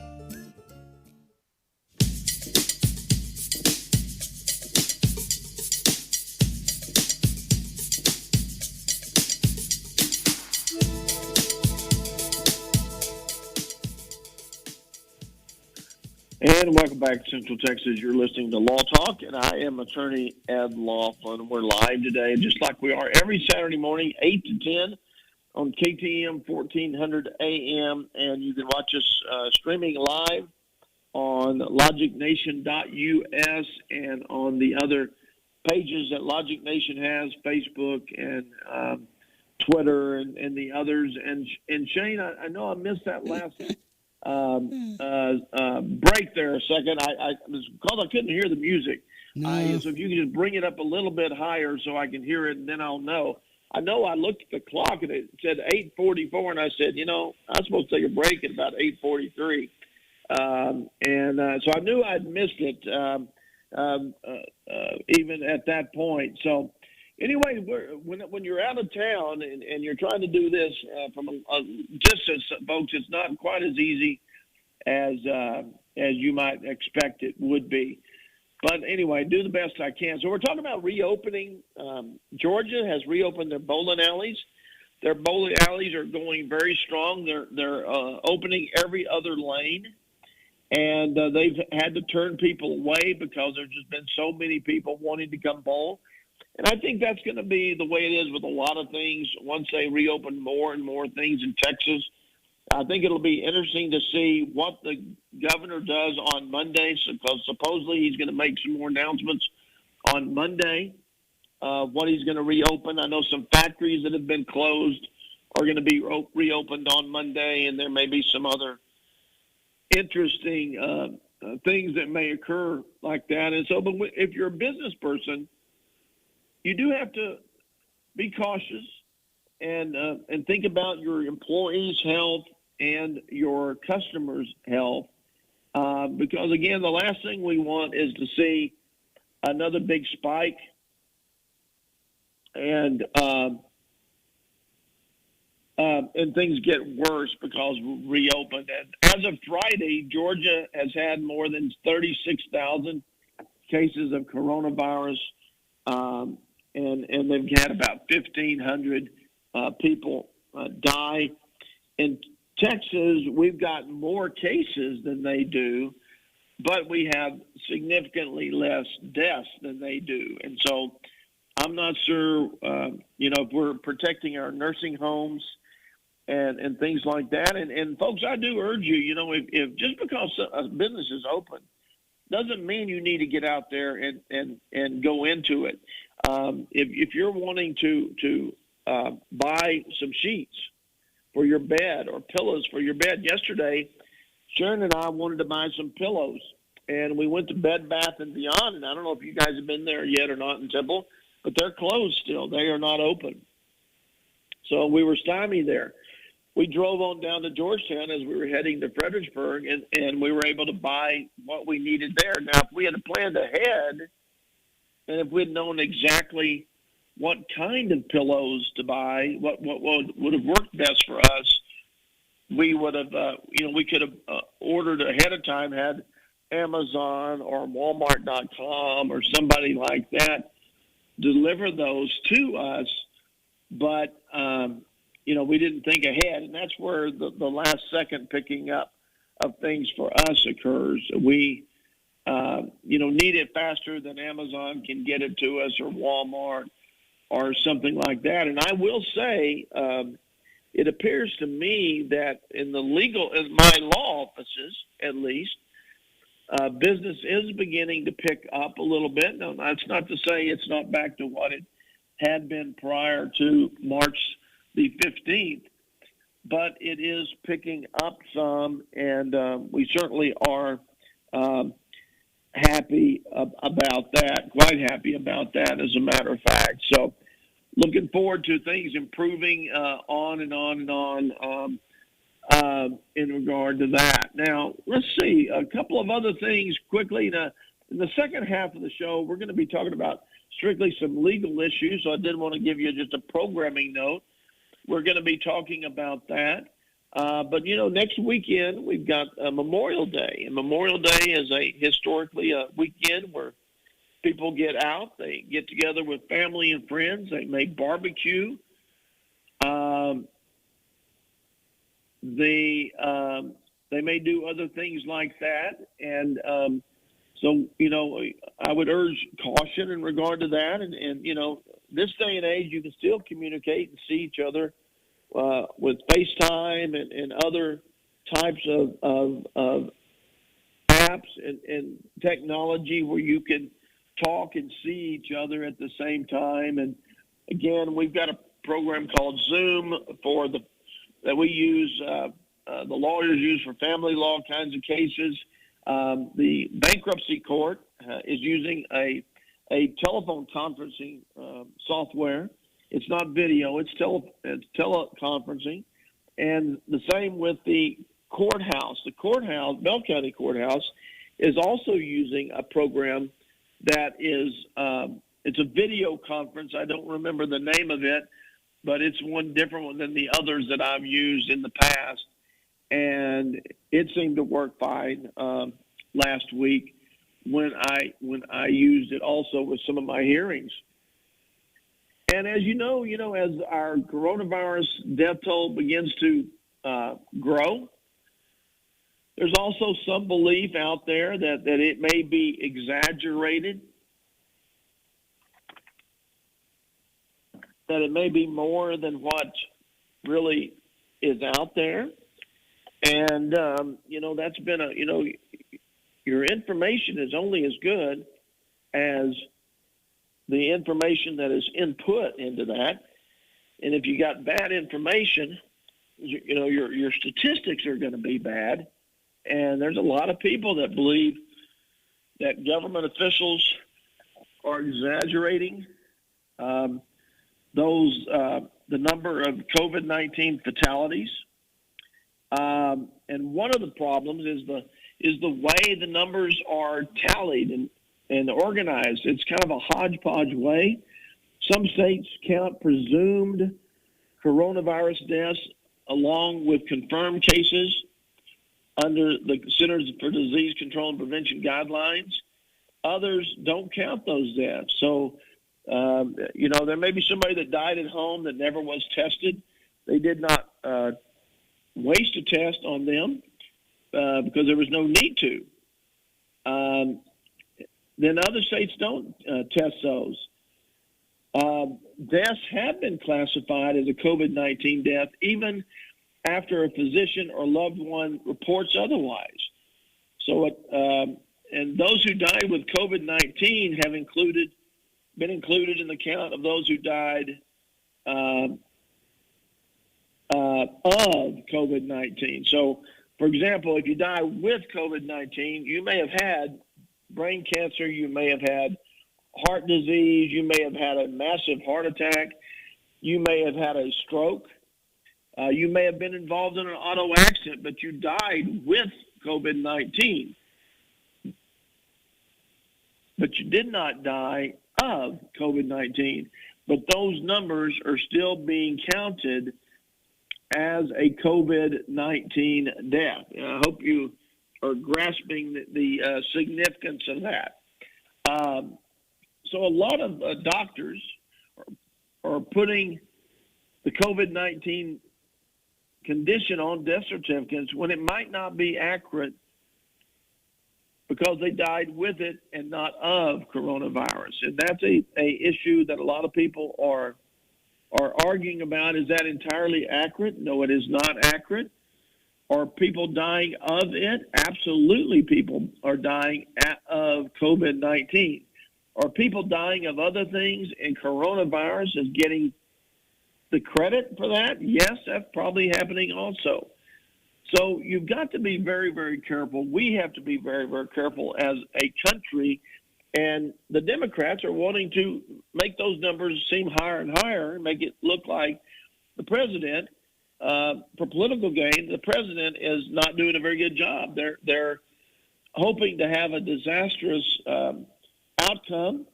Speaker 3: And welcome back to Central Texas. You're listening to Law Talk, and I am attorney Ed Laughlin. We're live today, just like we are every Saturday morning, 8 to 10 on KTM 1400 AM, and you can watch us streaming live on logicnation.us and on the other pages that Logic Nation has, Facebook and Twitter and the others. And Shane, I know I missed that last break there a second. I was because I couldn't hear the music.
Speaker 4: No.
Speaker 3: So if you can just bring it up a little bit higher so I can hear it, and then I'll know. I know I looked at the clock and it said 8:44, and I said, I'm supposed to take a break at about 8:43. So I knew I'd missed it even at that point. So anyway, when you're out of town and you're trying to do this from a distance, folks, it's not quite as easy as you might expect it would be. But anyway, do the best I can. So we're talking about reopening. Georgia has reopened their bowling alleys. Their bowling alleys are going very strong. They're opening every other lane, and they've had to turn people away because there's just been so many people wanting to come bowl. And I think that's going to be the way it is with a lot of things once they reopen more and more things in Texas. I think it'll be interesting to see what the governor does on Monday, because supposedly he's going to make some more announcements on Monday, what he's going to reopen. I know some factories that have been closed are going to be reopened on Monday, and there may be some other interesting things that may occur like that. And so, but if you're a business person, you do have to be cautious and think about your employees' health and your customers' health, because again, the last thing we want is to see another big spike and things get worse because we reopened. And as of Friday, Georgia has had more than 36,000 cases of coronavirus. And they've had about 1,500 people die. In Texas, we've got more cases than they do, but we have significantly less deaths than they do. And so I'm not sure, if we're protecting our nursing homes and things like that. And folks, I do urge you, if just because a business is open doesn't mean you need to get out there and go into it. If you're wanting to buy some sheets for your bed or pillows for your bed, yesterday Sharon and I wanted to buy some pillows, and we went to Bed Bath & Beyond, and I don't know if you guys have been there yet or not in Temple, but they're closed still. They are not open. So we were stymied there. We drove on down to Georgetown as we were heading to Fredericksburg, and we were able to buy what we needed there. Now, if we had planned ahead, and if we'd known exactly what kind of pillows to buy, what would have worked best for us, we would have, we could have ordered ahead of time, had Amazon or Walmart.com or somebody like that deliver those to us, but we didn't think ahead, and that's where the last second picking up of things for us occurs. We need it faster than Amazon can get it to us, or Walmart or something like that. And I will say, it appears to me that in my law offices, at least, business is beginning to pick up a little bit. Now, that's not to say it's not back to what it had been prior to March the 15th, but it is picking up some, and we certainly are happy about that, quite happy about that, as a matter of fact. So looking forward to things improving on and on and on in regard to that. Now, let's see, a couple of other things quickly. In the second half of the show, we're going to be talking about strictly some legal issues, so I did want to give you just a programming note. We're going to be talking about that. But next weekend we've got Memorial Day, and Memorial Day is historically a weekend where people get out, they get together with family and friends, they make barbecue. They may do other things like that, and so I would urge caution in regard to that. And this day and age, you can still communicate and see each other with FaceTime and other types of apps and technology where you can talk and see each other at the same time. And again, we've got a program called Zoom that we use, the lawyers use for family law kinds of cases. The bankruptcy court is using a telephone conferencing software. It's not video, it's teleconferencing. And the same with the courthouse. The courthouse, Bell County Courthouse, is also using a program that is, it's a video conference. I don't remember the name of it, but it's one different one than the others that I've used in the past. And it seemed to work fine last week when I used it also with some of my hearings. And as you know, as our coronavirus death toll begins to grow, there's also some belief out there that it may be exaggerated, that it may be more than what really is out there. And, that's been your information is only as good as the information that is input into that. And if you got bad information, your statistics are going to be bad. And there's a lot of people that believe that government officials are exaggerating the number of COVID-19 fatalities. And one of the problems is the way the numbers are tallied and organized. It's kind of a hodgepodge way. Some states count presumed coronavirus deaths along with confirmed cases under the Centers for Disease Control and Prevention guidelines. Others don't count those deaths. So, there may be somebody that died at home that never was tested. They did not waste a test on them because there was no need to. Then other states don't test those. Deaths have been classified as a COVID-19 death even after a physician or loved one reports otherwise. So, and those who died with COVID-19 have been included in the count of those who died of COVID-19. So, for example, if you die with COVID-19, you may have had brain cancer, you may have had heart disease, you may have had a massive heart attack, you may have had a stroke, you may have been involved in an auto accident, but you died with COVID-19. But you did not die of COVID-19. But those numbers are still being counted as a COVID-19 death. And I hope you grasping the significance of that. So a lot of doctors are putting the COVID-19 condition on death certificates when it might not be accurate because they died with it and not of coronavirus. And that's a issue that a lot of people are arguing about. Is that entirely accurate? No, it is not accurate. Are people dying of it? Absolutely, people are dying of COVID-19. Are people dying of other things, and coronavirus is getting the credit for that? Yes, that's probably happening also. So you've got to be very, very careful. We have to be very, very careful as a country. And the Democrats are wanting to make those numbers seem higher and higher, make it look like the president, for political gain, the president is not doing a very good job. They're hoping to have a disastrous outcome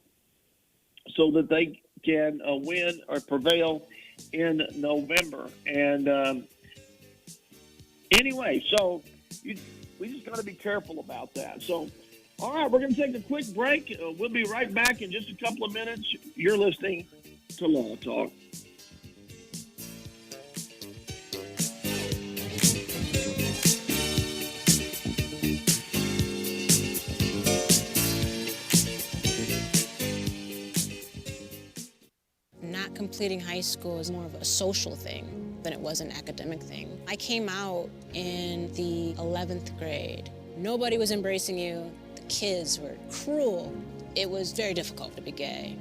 Speaker 3: so that they can win or prevail in November. And anyway, so we just got to be careful about that. So, all right, we're going to take a quick break. We'll be right back in just a couple of minutes. You're listening to Law Talk.
Speaker 15: Not completing high school is more of a social thing than it was an academic thing. I came out in the 11th grade. Nobody was embracing you. The kids were cruel. It was very difficult to be gay.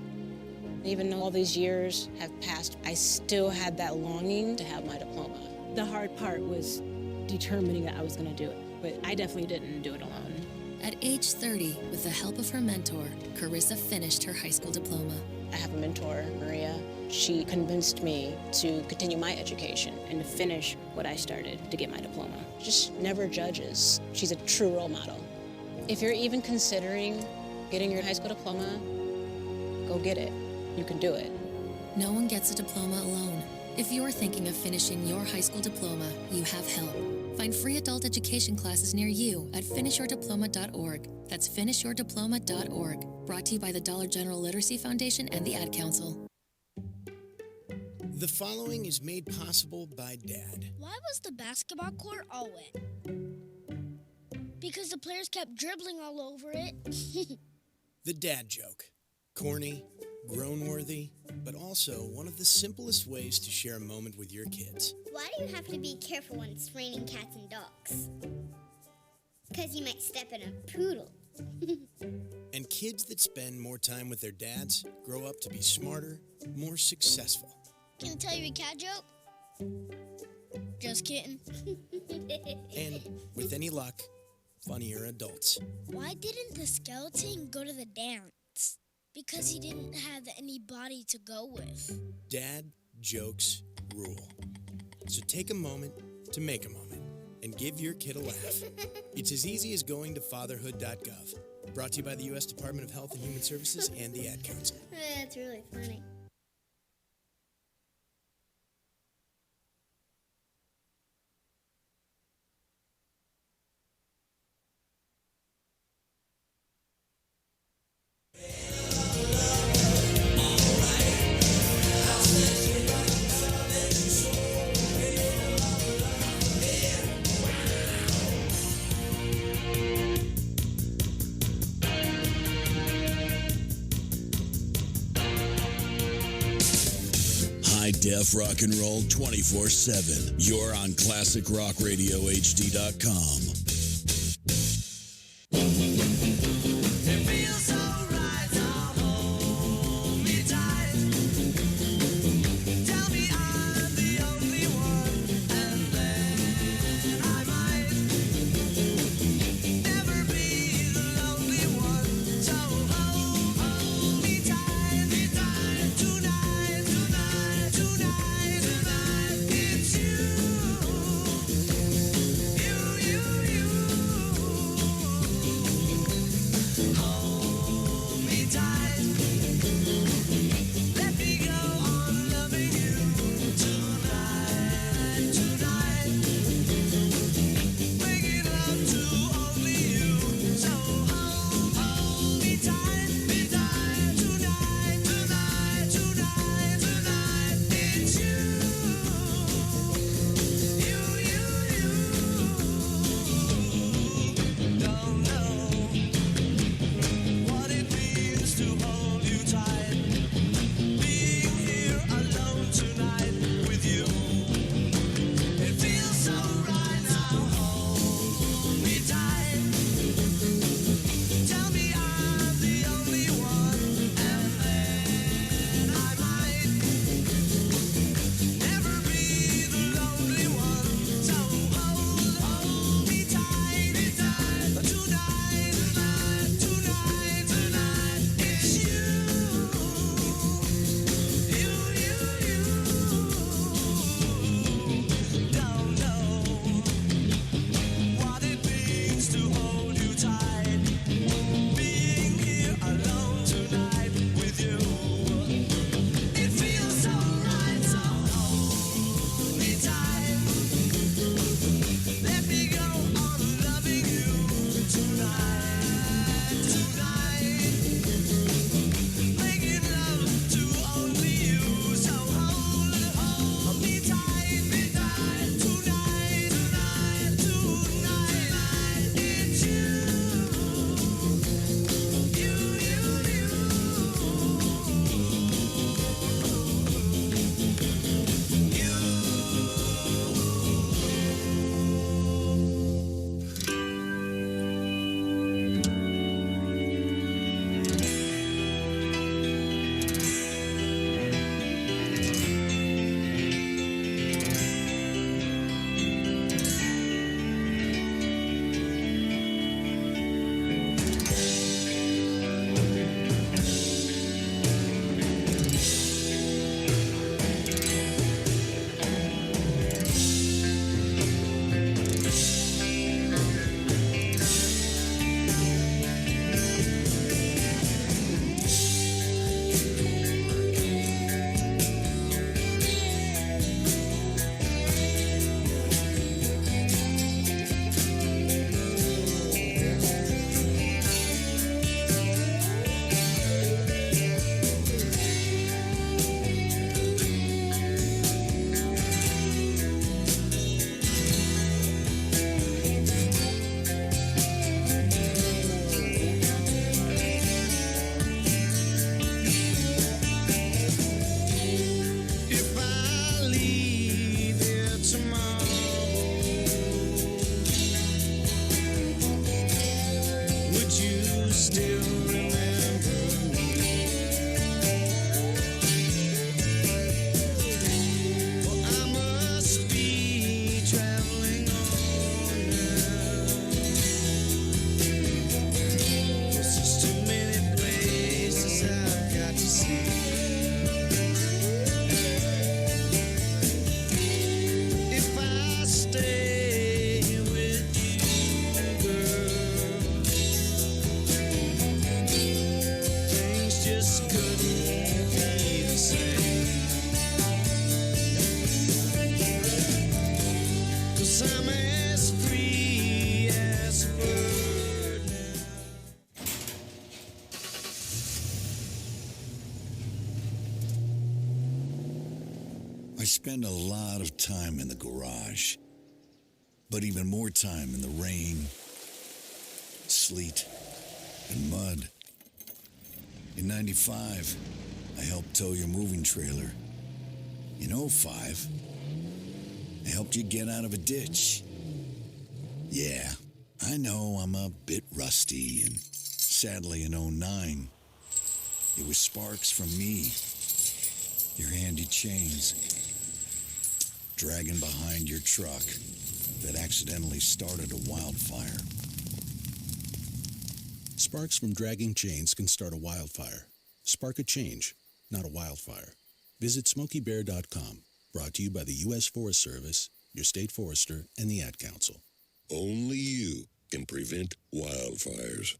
Speaker 15: Even though all these years have passed, I still had that longing to have my diploma.
Speaker 7: The hard part was determining that I was going to do it, but I definitely didn't do it alone.
Speaker 16: At age 30, with the help of her mentor, Carissa finished her high school diploma.
Speaker 15: I have a mentor, Maria. She convinced me to continue my education and to finish what I started to get my diploma. Just never judges. She's a true role model. If you're even considering getting your high school diploma, go get it. You can do it.
Speaker 16: No one gets a diploma alone. If you're thinking of finishing your high school diploma, you have help. Find free adult education classes near you at finishyourdiploma.org. That's finishyourdiploma.org. Brought to you by the Dollar General Literacy Foundation and the Ad Council.
Speaker 8: The following is made possible by Dad.
Speaker 22: Why was the basketball court all wet? Because the players kept dribbling all over it.
Speaker 8: The dad joke. Corny, grown-worthy, but also one of the simplest ways to share a moment with your kids.
Speaker 11: Why do you have to be careful when it's raining cats and dogs? Because you might step in a poodle.
Speaker 8: And kids that spend more time with their dads grow up to be smarter, more successful.
Speaker 22: Can I tell you a cat joke? Just kidding.
Speaker 8: And, with any luck, funnier adults.
Speaker 22: Why didn't the skeleton go to the dance? Because he didn't have anybody to go with.
Speaker 8: Dad jokes rule. So take a moment to make a moment and give your kid a laugh. It's as easy as going to fatherhood.gov. Brought to you by the U.S. Department of Health and Human Services and the Ad Council.
Speaker 11: That's really funny.
Speaker 23: Def rock and roll 24/7. You're on ClassicRockRadioHD.com.
Speaker 24: You
Speaker 23: couldn't be the same. 'Cause I'm as free as a bird now. I spend a lot of time in the garage, but even more time in the rain, sleet, and mud. In 95, I helped tow your moving trailer. In 05, I helped you get out of a ditch. Yeah, I know I'm a bit rusty, and sadly in 09, it was sparks from me, your handy chains, dragging behind your truck that accidentally started a wildfire.
Speaker 5: Sparks from dragging chains can start a wildfire. Spark a change, not a wildfire. Visit SmokeyBear.com. Brought to you by the U.S. Forest Service, your state forester, and the Ad Council.
Speaker 23: Only you can prevent wildfires.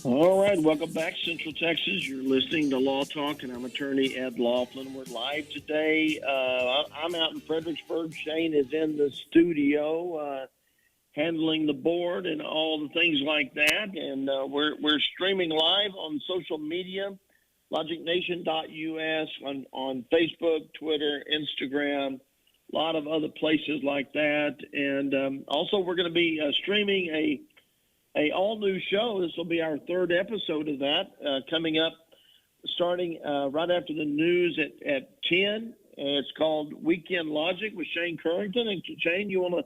Speaker 3: All right, welcome back, Central Texas. You're listening to Law Talk, and I'm attorney Ed Laughlin. We're live today. I'm out in Fredericksburg. Shane is in the studio handling the board and all the things like that. And we're streaming live on social media, LogicNation.us, on Facebook, Twitter, Instagram, a lot of other places like that. And also we're going to be streaming a all-new show. This will be our third episode of that, coming up starting right after the news at 10. It's called Weekend Logic with Shane Currington. And Shane, you want to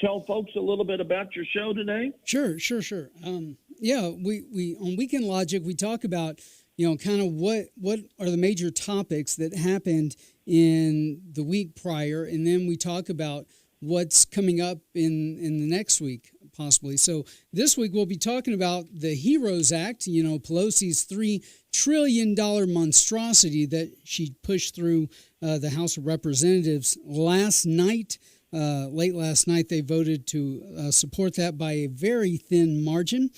Speaker 3: tell folks a little bit about your show today?
Speaker 4: Sure. Yeah, we on Weekend Logic, we talk about, kind of what are the major topics that happened in the week prior, and then we talk about what's coming up in the next week, possibly. So this week we'll be talking about the HEROES Act, Pelosi's $3 trillion monstrosity that she pushed through the House of Representatives last night. Late last night, they voted to support that by a very thin margin.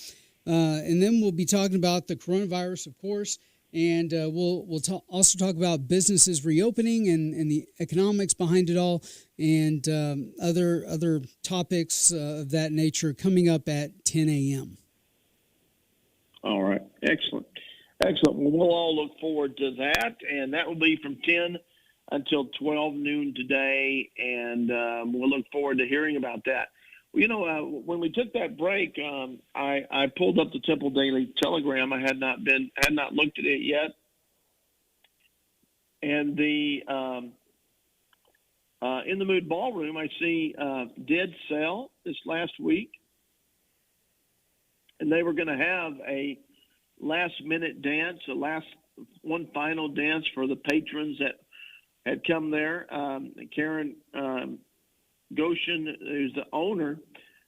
Speaker 4: And then we'll be talking about the coronavirus, of course, and we'll also talk about businesses reopening and the economics behind it all, and other topics of that nature coming up at 10 a.m.
Speaker 3: All right. Excellent. Well, we'll all look forward to that, and that will be from 10 until 12 noon today, and we'll look forward to hearing about that. When we took that break, I pulled up the Temple Daily Telegram. I had not looked at it yet, and the in the Mood Ballroom, I see Dead Cell this last week, and they were going to have a last-minute dance, one final dance for the patrons that had come there. Karen Goshen, who's the owner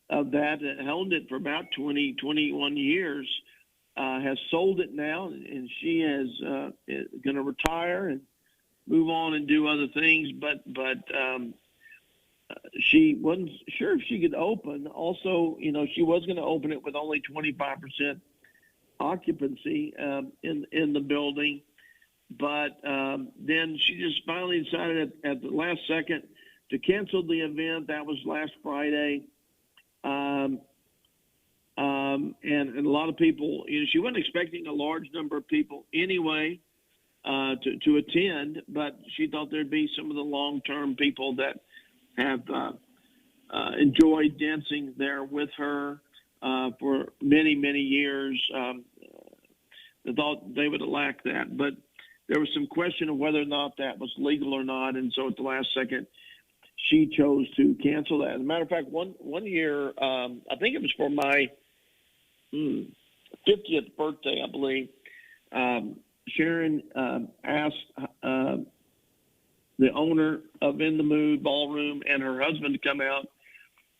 Speaker 3: of that, held it for about 21 years, has sold it now, and she is going to retire and move on and do other things. But she wasn't sure if she could open. Also, she was going to open it with only 25% occupancy in the building. But then she just finally decided at the last second to cancel the event. That was last Friday. And a lot of people, she wasn't expecting a large number of people anyway to attend, but she thought there'd be some of the long-term people that have enjoyed dancing there with her for many, many years. They thought they would have lacked that, but there was some question of whether or not that was legal or not, and so at the last second, she chose to cancel that. As a matter of fact, one year, I think it was for my 50th birthday, I believe, Sharon asked the owner of In the Mood Ballroom and her husband to come out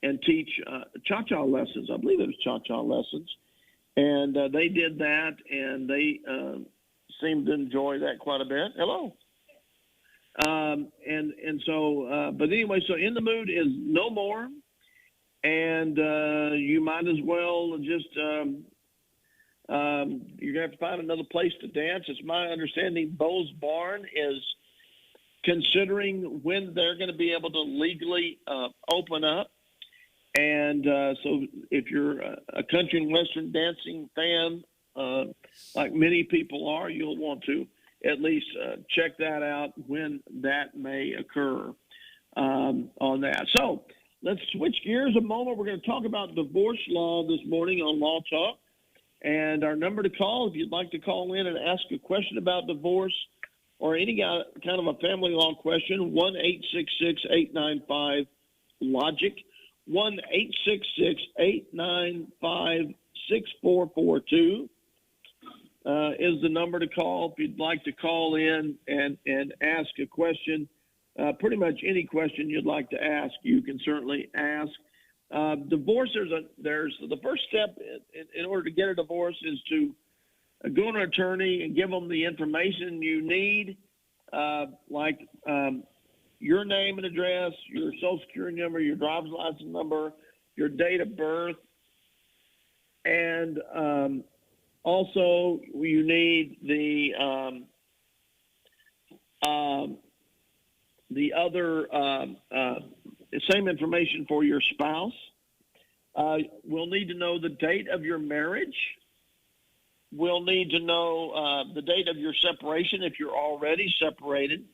Speaker 3: and teach cha-cha lessons. I believe it was cha-cha lessons. And they did that, and they seemed to enjoy that quite a bit. Hello. And so, but anyway, so In the Mood is no more, and you might as well just you're gonna have to find another place to dance. It's my understanding Bowles Barn is considering when they're going to be able to legally open up, and so if you're a country and western dancing fan, like many people are, you'll want to at least check that out when that may occur on that. So let's switch gears a moment. We're going to talk about divorce law this morning on Law Talk. And our number to call, if you'd like to call in and ask a question about divorce or any kind of a family law question, 1-866-895-LOGIC, 1-866-895-6442. Is the number to call if you'd like to call in and ask a question. Pretty much any question you'd like to ask, you can certainly ask. Divorce, there's the first step in order to get a divorce is to go to an attorney and give them the information you need, like your name and address, your social security number, your driver's license number, your date of birth, and also you need the other same information for your spouse. We'll need to know the date of your marriage. We'll need to know the date of your separation if you're already separated.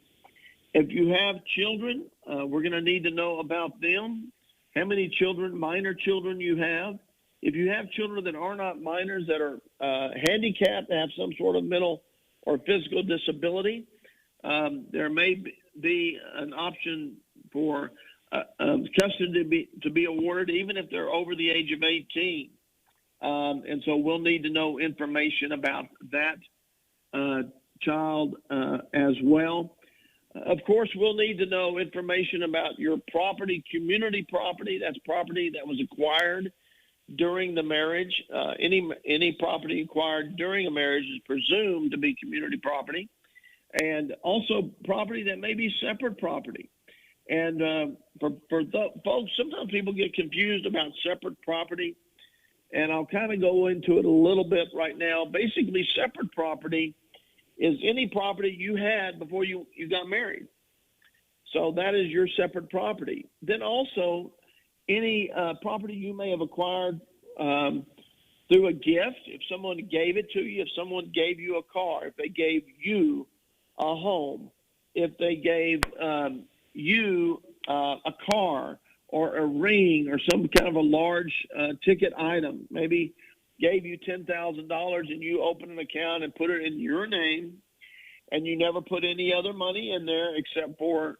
Speaker 3: If you have children, we're going to need to know about them, how many children, minor children you have. If you have children that are not minors, that are handicapped, have some sort of mental or physical disability, there may be an option for custody to be awarded, even if they're over the age of 18. And so we'll need to know information about that child as well. Of course, we'll need to know information about your property, community property. That's property that was acquired during the marriage. Any property acquired during a marriage is presumed to be community property. And also property that may be separate property. And for folks, sometimes people get confused about separate property, and I'll kind of go into it a little bit right now. Basically, separate property is any property you had before you got married. So that is your separate property. Then also, any property you may have acquired through a gift, if someone gave it to you, if someone gave you a car, if they gave you a home, if they gave you a car or a ring or some kind of a large ticket item, maybe gave you $10,000 and you opened an account and put it in your name and you never put any other money in there except for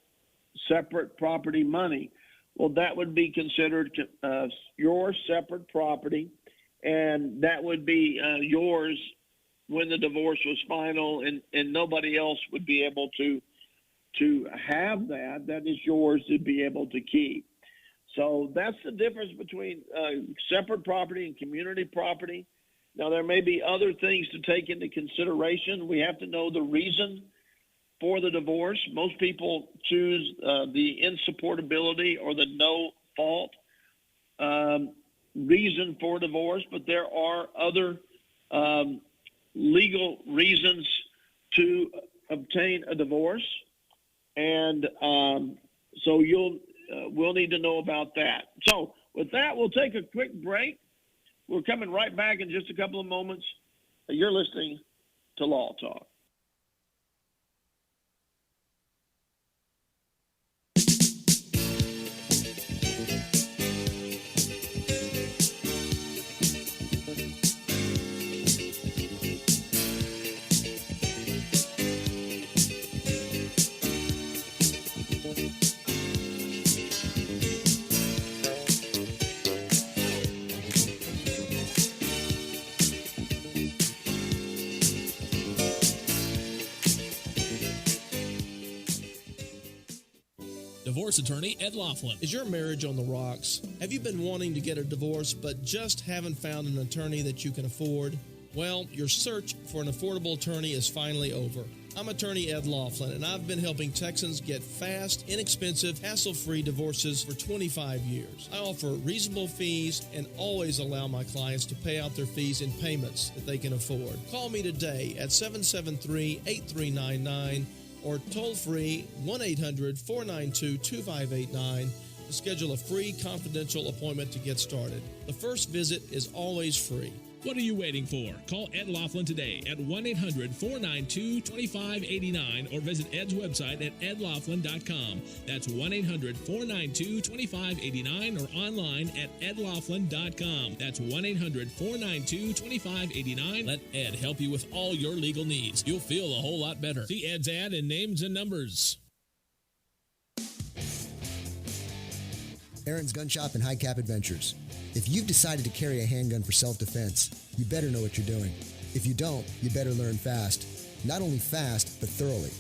Speaker 3: separate property money. Well, that would be considered your separate property, and that would be yours when the divorce was final, and nobody else would be able to have that. That is yours to be able to keep. So that's the difference between separate property and community property. Now, there may be other things to take into consideration. We have to know the reason for the divorce. Most people choose the insupportability or the no fault reason for divorce, but there are other legal reasons to obtain a divorce, and so we'll need to know about that. So with that, we'll take a quick break. We're coming right back in just a couple of moments. You're listening to Law Talk.
Speaker 10: divorce attorney, Ed Laughlin.
Speaker 12: Is your marriage on the rocks? Have you been wanting to get a divorce but just haven't found an attorney that you can afford? Well, your search for an affordable attorney is finally over. I'm attorney Ed Laughlin, and I've been helping Texans get fast, inexpensive, hassle-free divorces for 25 years. I offer reasonable fees and always allow my clients to pay out their fees in payments that they can afford. Call me today at 773-8399 or toll-free 1-800-492-2589 to schedule a free confidential appointment to get started. The first visit is always free.
Speaker 10: What are you waiting for? Call Ed Laughlin today at 1-800-492-2589 or visit Ed's website at edlaughlin.com. That's 1-800-492-2589 or online at edlaughlin.com. That's 1-800-492-2589. Let Ed help you with all your legal needs. You'll feel a whole lot better. See Ed's ad in Names and Numbers.
Speaker 13: Aaron's Gun Shop and High Cap Adventures. If you've decided to carry a handgun for self-defense, you better know what you're doing. If you don't, you better learn fast. Not only fast, but thoroughly.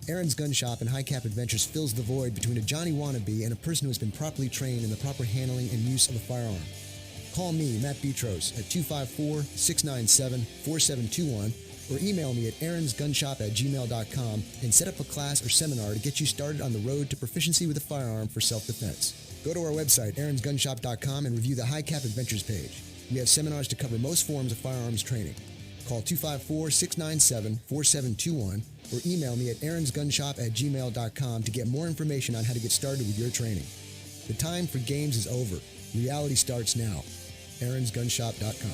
Speaker 13: Aaron's Gun Shop and High Cap Adventures fills the void between a Johnny wannabe and a person who has been properly trained in the proper handling and use of a firearm. Call me, Matt Betros, at 254-697-4721 or email me at aaronsgunshop@gmail.com and set up a class or seminar to get you started on the road to proficiency with a firearm for self-defense. Go to our website, aaronsgunshop.com, and review the High Cap Adventures page. We have seminars to cover most forms of firearms training. Call 254-697-4721 or email me at aaronsgunshop@gmail.com to get more information on how to get started with your training. The time for games is over. Reality starts now. aaronsgunshop.com.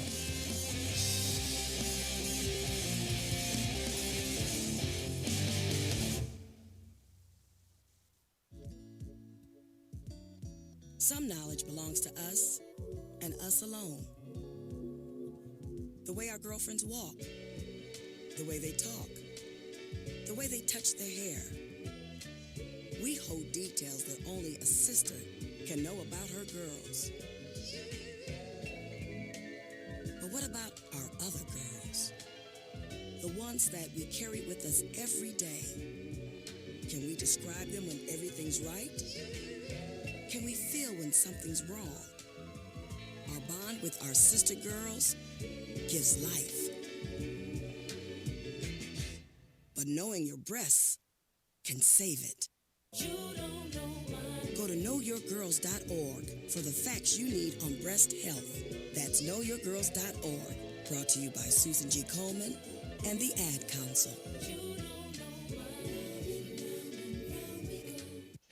Speaker 2: Some knowledge belongs to us and us alone. The way our girlfriends walk, the way they talk, the way they touch their hair. We hold details that only a sister can know about her girls. But what about our other girls? The ones that we carry with us every day. Can we describe them when everything's right? Can we feel when something's wrong? Our bond with our sister girls gives life. But knowing your breasts can save it. Go to knowyourgirls.org for the facts you need on breast health. That's knowyourgirls.org. Brought to you by Susan G. Coleman and the Ad Council.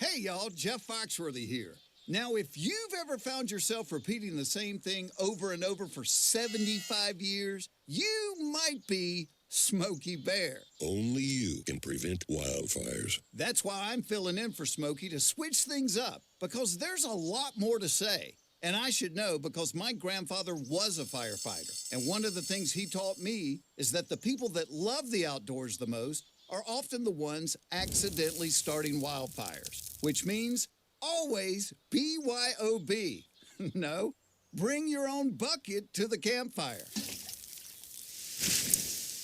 Speaker 24: Hey y'all, Jeff Foxworthy here. Now, if you've ever found yourself repeating the same thing over and over for 75 years, you might be Smokey Bear.
Speaker 25: Only you can prevent wildfires.
Speaker 24: That's why I'm filling in for Smokey to switch things up, because there's a lot more to say. And I should know because my grandfather was a firefighter. And one of the things he taught me is that the people that love the outdoors the most are often the ones accidentally starting wildfires, which means always BYOB. No, bring your own bucket to the campfire.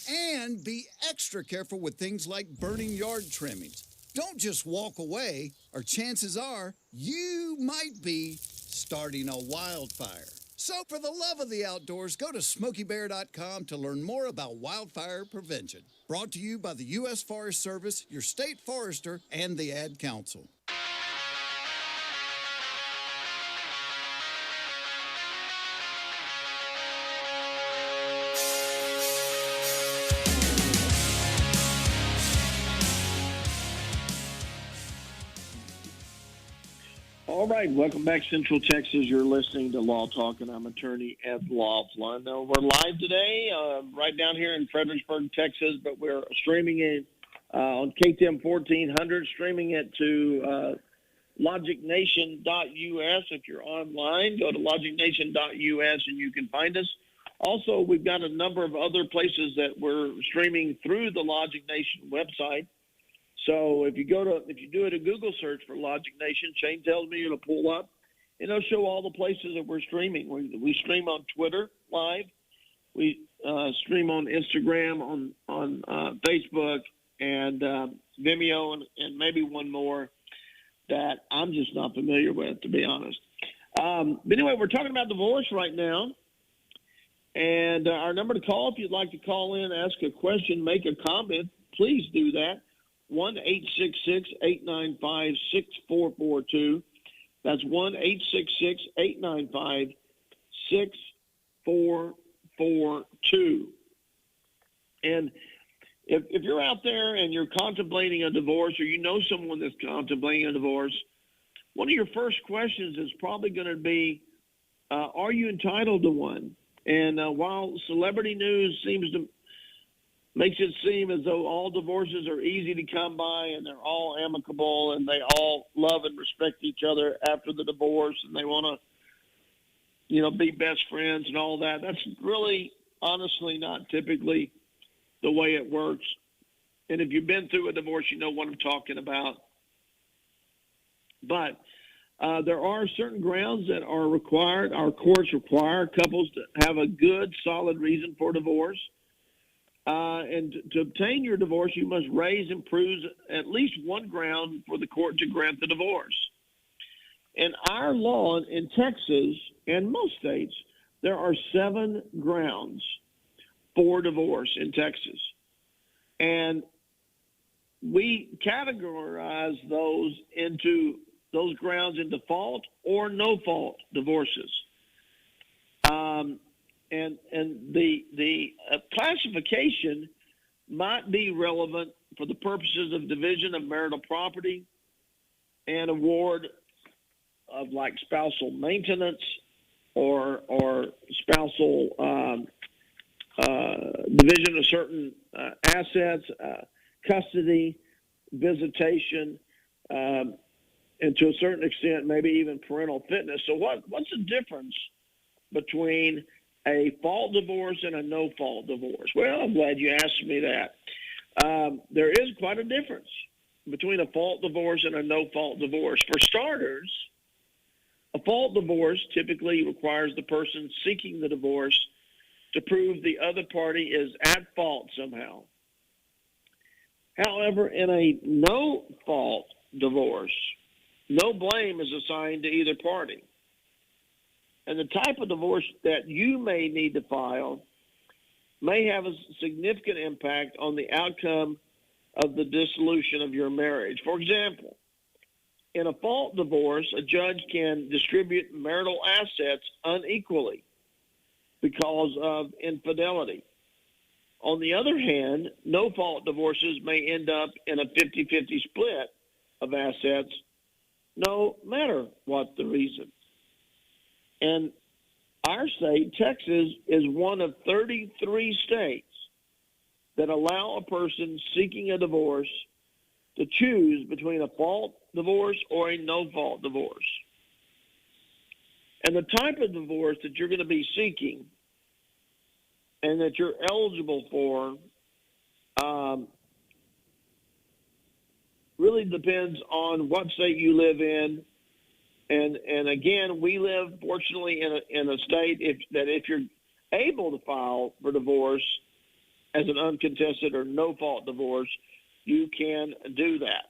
Speaker 24: And be extra careful with things like burning yard trimmings. Don't just walk away, or chances are you might be starting a wildfire. So for the love of the outdoors, go to SmokeyBear.com to learn more about wildfire prevention. Brought to you by the U.S. Forest Service, your state forester, and the Ad Council.
Speaker 3: All right, welcome back, Central Texas. You're listening to Law Talk, and I'm attorney Ed Laughlin. We're live today, right down here in Fredericksburg, Texas, but we're streaming it on KTM 1400, streaming it to logicnation.us. If you're online, go to logicnation.us and you can find us. Also, we've got a number of other places that we're streaming through the Logic Nation website. So if you do a Google search for Logic Nation, Shane tells me it'll pull up, and it'll show all the places that we're streaming. We stream on Twitter live, we stream on Instagram, on Facebook, and Vimeo, and maybe one more. that I'm just not familiar with, to be honest. But anyway, we're talking about divorce right now. And our number to call, if you'd like to call in, ask a question, make a comment, please do that. 1-866-895-6442. That's 1-866-895-6442. And if you're out there and you're contemplating a divorce, or you know someone that's contemplating a divorce, one of your first questions is probably going to be, are you entitled to one? And while celebrity news makes it seem as though all divorces are easy to come by and they're all amicable and they all love and respect each other after the divorce and they want to, be best friends and all that, that's really, honestly, not typically the way it works. And if you've been through a divorce, you know what I'm talking about. But there are certain grounds that are required. Our courts require couples to have a good, solid reason for divorce. And to obtain your divorce, you must raise and prove at least one ground for the court to grant the divorce. In our law in Texas and most states, there are 7 grounds for divorce in Texas. And we categorize those grounds into fault or no fault divorces. And the classification might be relevant for the purposes of division of marital property and award of like spousal maintenance or spousal division of certain assets, custody, visitation, and to a certain extent, maybe even parental fitness. So what's the difference between a fault divorce and a no-fault divorce? Well, I'm glad you asked me that. There is quite a difference between a fault divorce and a no-fault divorce. For starters, a fault divorce typically requires the person seeking the divorce to prove the other party is at fault somehow. However, in a no-fault divorce, no blame is assigned to either party. And the type of divorce that you may need to file may have a significant impact on the outcome of the dissolution of your marriage. For example, in a fault divorce, a judge can distribute marital assets unequally because of infidelity. On the other hand, no-fault divorces may end up in a 50-50 split of assets, no matter what the reason. And our state, Texas, is one of 33 states that allow a person seeking a divorce to choose between a fault divorce or a no-fault divorce. And the type of divorce that you're going to be seeking and that you're eligible for really depends on what state you live in. And again, we live, fortunately, in a state that if you're able to file for divorce as an uncontested or no-fault divorce, you can do that.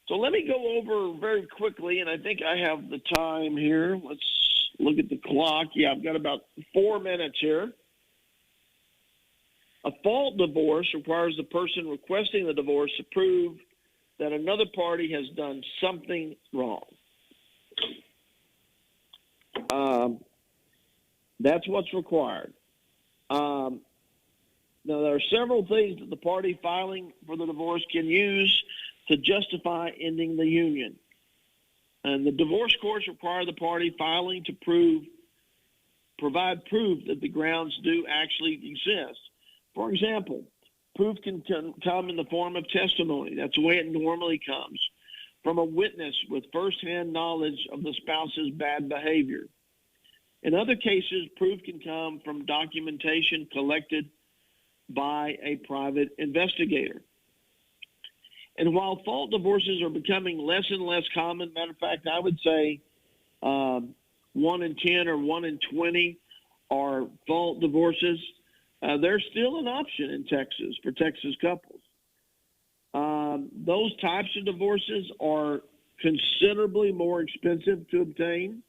Speaker 3: So let me go over very quickly, and I think I have the time here. Let's look at the clock. Yeah, I've got about 4 minutes here. A fault divorce requires the person requesting the divorce to prove that another party has done something wrong. That's what's required. Now, there are several things that the party filing for the divorce can use to justify ending the union. And the divorce courts require the party filing to provide proof that the grounds do actually exist. For example, proof can come in the form of testimony. That's the way it normally comes. From a witness with firsthand knowledge of the spouse's bad behavior. In other cases, proof can come from documentation collected by a private investigator. And while fault divorces are becoming less and less common, matter of fact, I would say 1 in 10 or 1 in 20 are fault divorces. They're still an option in Texas for Texas couples. Those types of divorces are considerably more expensive to obtain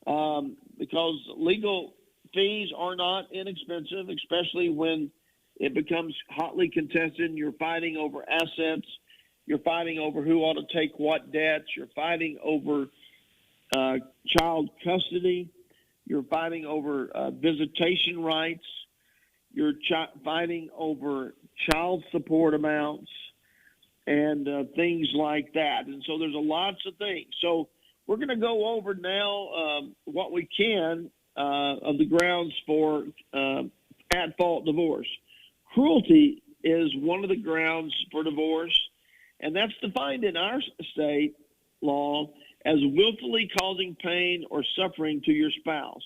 Speaker 3: because legal fees are not inexpensive, especially when it becomes hotly contested and you're fighting over assets, you're fighting over who ought to take what debts, you're fighting over child custody, you're fighting over visitation rights, you're fighting over child support amounts and things like that. And so there's lots of things. So we're going to go over now what we can of the grounds for at-fault divorce. Cruelty is one of the grounds for divorce, and that's defined in our state law as willfully causing pain or suffering to your spouse.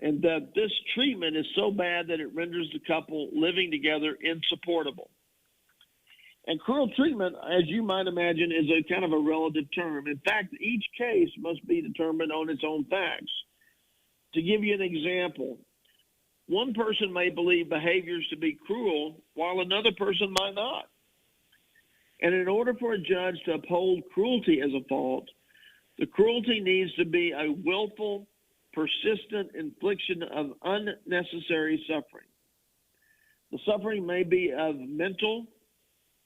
Speaker 3: And that this treatment is so bad that it renders the couple living together insupportable. And cruel treatment, as you might imagine, is a kind of a relative term. In fact, each case must be determined on its own facts. To give you an example, one person may believe behaviors to be cruel while another person might not. And in order for a judge to uphold cruelty as a fault, the cruelty needs to be a willful, persistent infliction of unnecessary suffering. The suffering may be of mental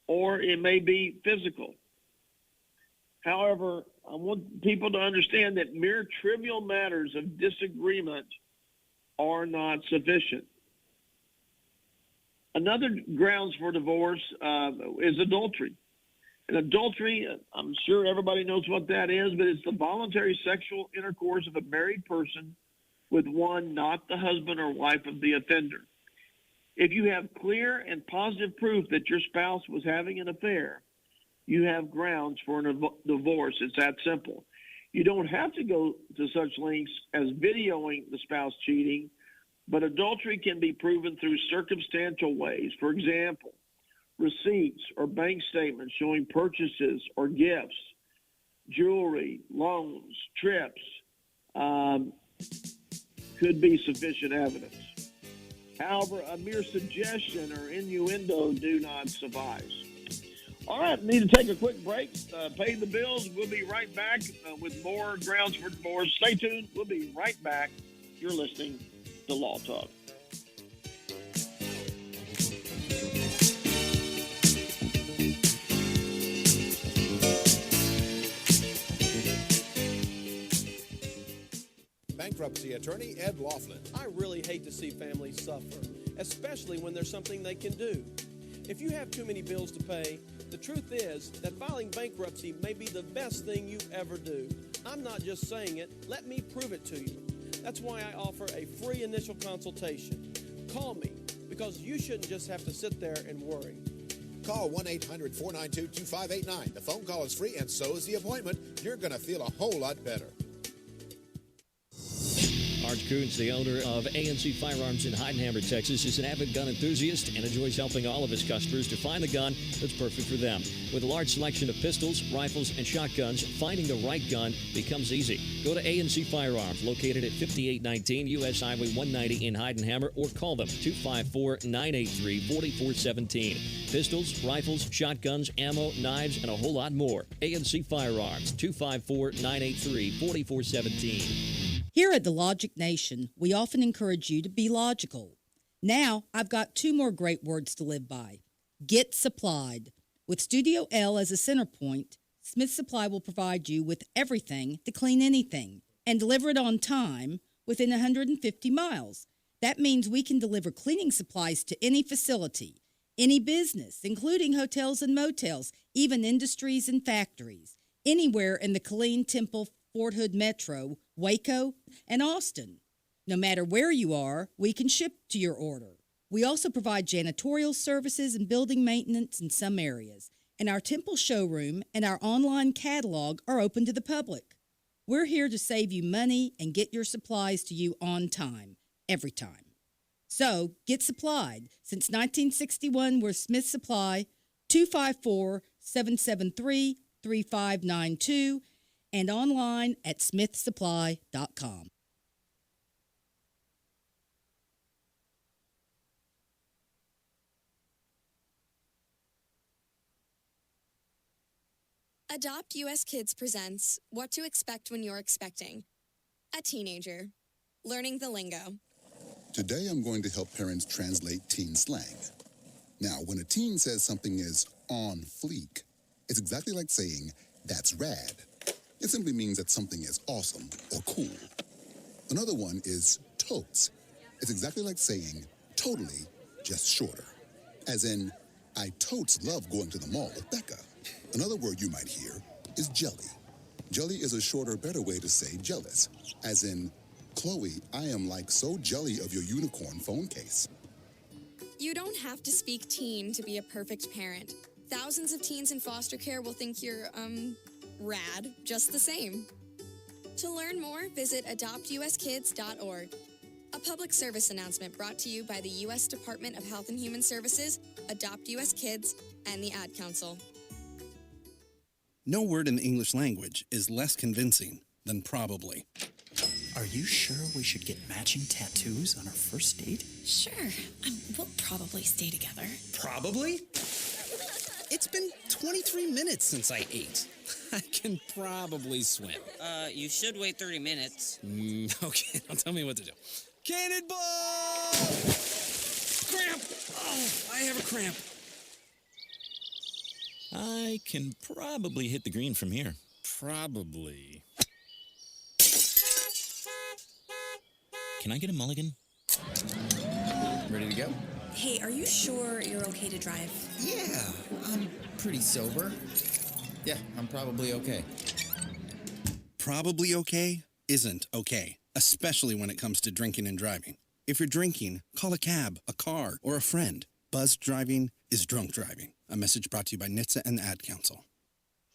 Speaker 3: or it may be physical. However, I want people to understand that mere trivial matters of disagreement are not sufficient. Another grounds for divorce is adultery. And adultery, I'm sure everybody knows what that is, but it's the voluntary sexual intercourse of a married person with one not the husband or wife of the offender. If you have clear and positive proof that your spouse was having an affair, you have grounds for a divorce. It's that simple. You don't have to go to such lengths as videoing the spouse cheating, but adultery can be proven through circumstantial ways. For example, receipts or bank statements showing purchases or gifts, jewelry, loans, trips, could be sufficient evidence. However, a mere suggestion or innuendo do not suffice. All right, need to take a quick break, pay the bills. We'll be right back with more grounds for divorce. Stay tuned. We'll be right back. You're listening to Law Talk.
Speaker 9: Bankruptcy attorney Ed Laughlin.
Speaker 12: I really hate to see families suffer, especially when there's something they can do. If you have too many bills to pay, the truth is that filing bankruptcy may be the best thing you ever do. I'm not just saying it, let me prove it to you. That's why I offer a free initial consultation. Call me, because you shouldn't just have to sit there and worry.
Speaker 9: Call 1-800-492-2589. The phone call is free and so is the appointment. You're going to feel a whole lot better.
Speaker 14: Arch Coons, the owner of A&C Firearms in Heidenhammer, Texas, is an avid gun enthusiast and enjoys helping all of his customers to find the gun that's perfect for them. With a large selection of pistols, rifles, and shotguns, finding the right gun becomes easy. Go to A&C Firearms, located at 5819 U.S. Highway 190 in Heidenhammer, or call them 254-983-4417. Pistols, rifles, shotguns, ammo, knives, and a whole lot more. A&C Firearms, 254-983-4417.
Speaker 19: Here at the Logic Nation, we often encourage you to be logical. Now, I've got two more great words to live by. Get supplied. With Studio L as a center point, Smith Supply will provide you with everything to clean anything and deliver it on time within 150 miles. That means we can deliver cleaning supplies to any facility, any business, including hotels and motels, even industries and factories, anywhere in the Killeen, Temple, Fort Hood Metro, Waco, and Austin. No matter where you are, we can ship to your order. We also provide janitorial services and building maintenance in some areas. And our Temple showroom and our online catalog are open to the public. We're here to save you money and get your supplies to you on time, every time. So, get supplied. Since 1961, we're Smith Supply, 254-773-3592, and online at smithsupply.com.
Speaker 1: Adopt US Kids presents What to Expect When You're Expecting. A teenager. Learning the lingo.
Speaker 17: Today I'm going to help parents translate teen slang. Now, when a teen says something is on fleek, it's exactly like saying, that's rad. It simply means that something is awesome or cool. Another one is totes. It's exactly like saying, totally, just shorter. As in, I totes love going to the mall with Becca. Another word you might hear is jelly. Jelly is a shorter, better way to say jealous. As in, Chloe, I am like so jelly of your unicorn phone case.
Speaker 1: You don't have to speak teen to be a perfect parent. Thousands of teens in foster care will think you're, rad, just the same. To learn more, visit adoptuskids.org. A public service announcement brought to you by the U.S. Department of Health and Human Services, Adopt U.S. Kids, and the Ad Council.
Speaker 18: No word in the English language is less convincing than probably.
Speaker 20: Are you sure we should get matching tattoos on our first date?
Speaker 21: Sure. We'll probably stay together.
Speaker 18: Probably? It's been 23 minutes since I ate. I can probably swim.
Speaker 26: You should wait 30 minutes.
Speaker 18: Okay, now tell me what to do. Cannonball! Cramp! Oh, I have a cramp.
Speaker 27: I can probably hit the green from here.
Speaker 18: Probably.
Speaker 27: Can I get a mulligan?
Speaker 18: Ready to go?
Speaker 21: Hey, are you sure you're okay to drive?
Speaker 18: Yeah, I'm pretty sober. Yeah, I'm probably okay. Probably okay isn't okay, especially when it comes to drinking and driving. If you're drinking, call a cab, a car, or a friend. Buzzed driving is drunk driving. A message brought to you by NHTSA and the Ad Council.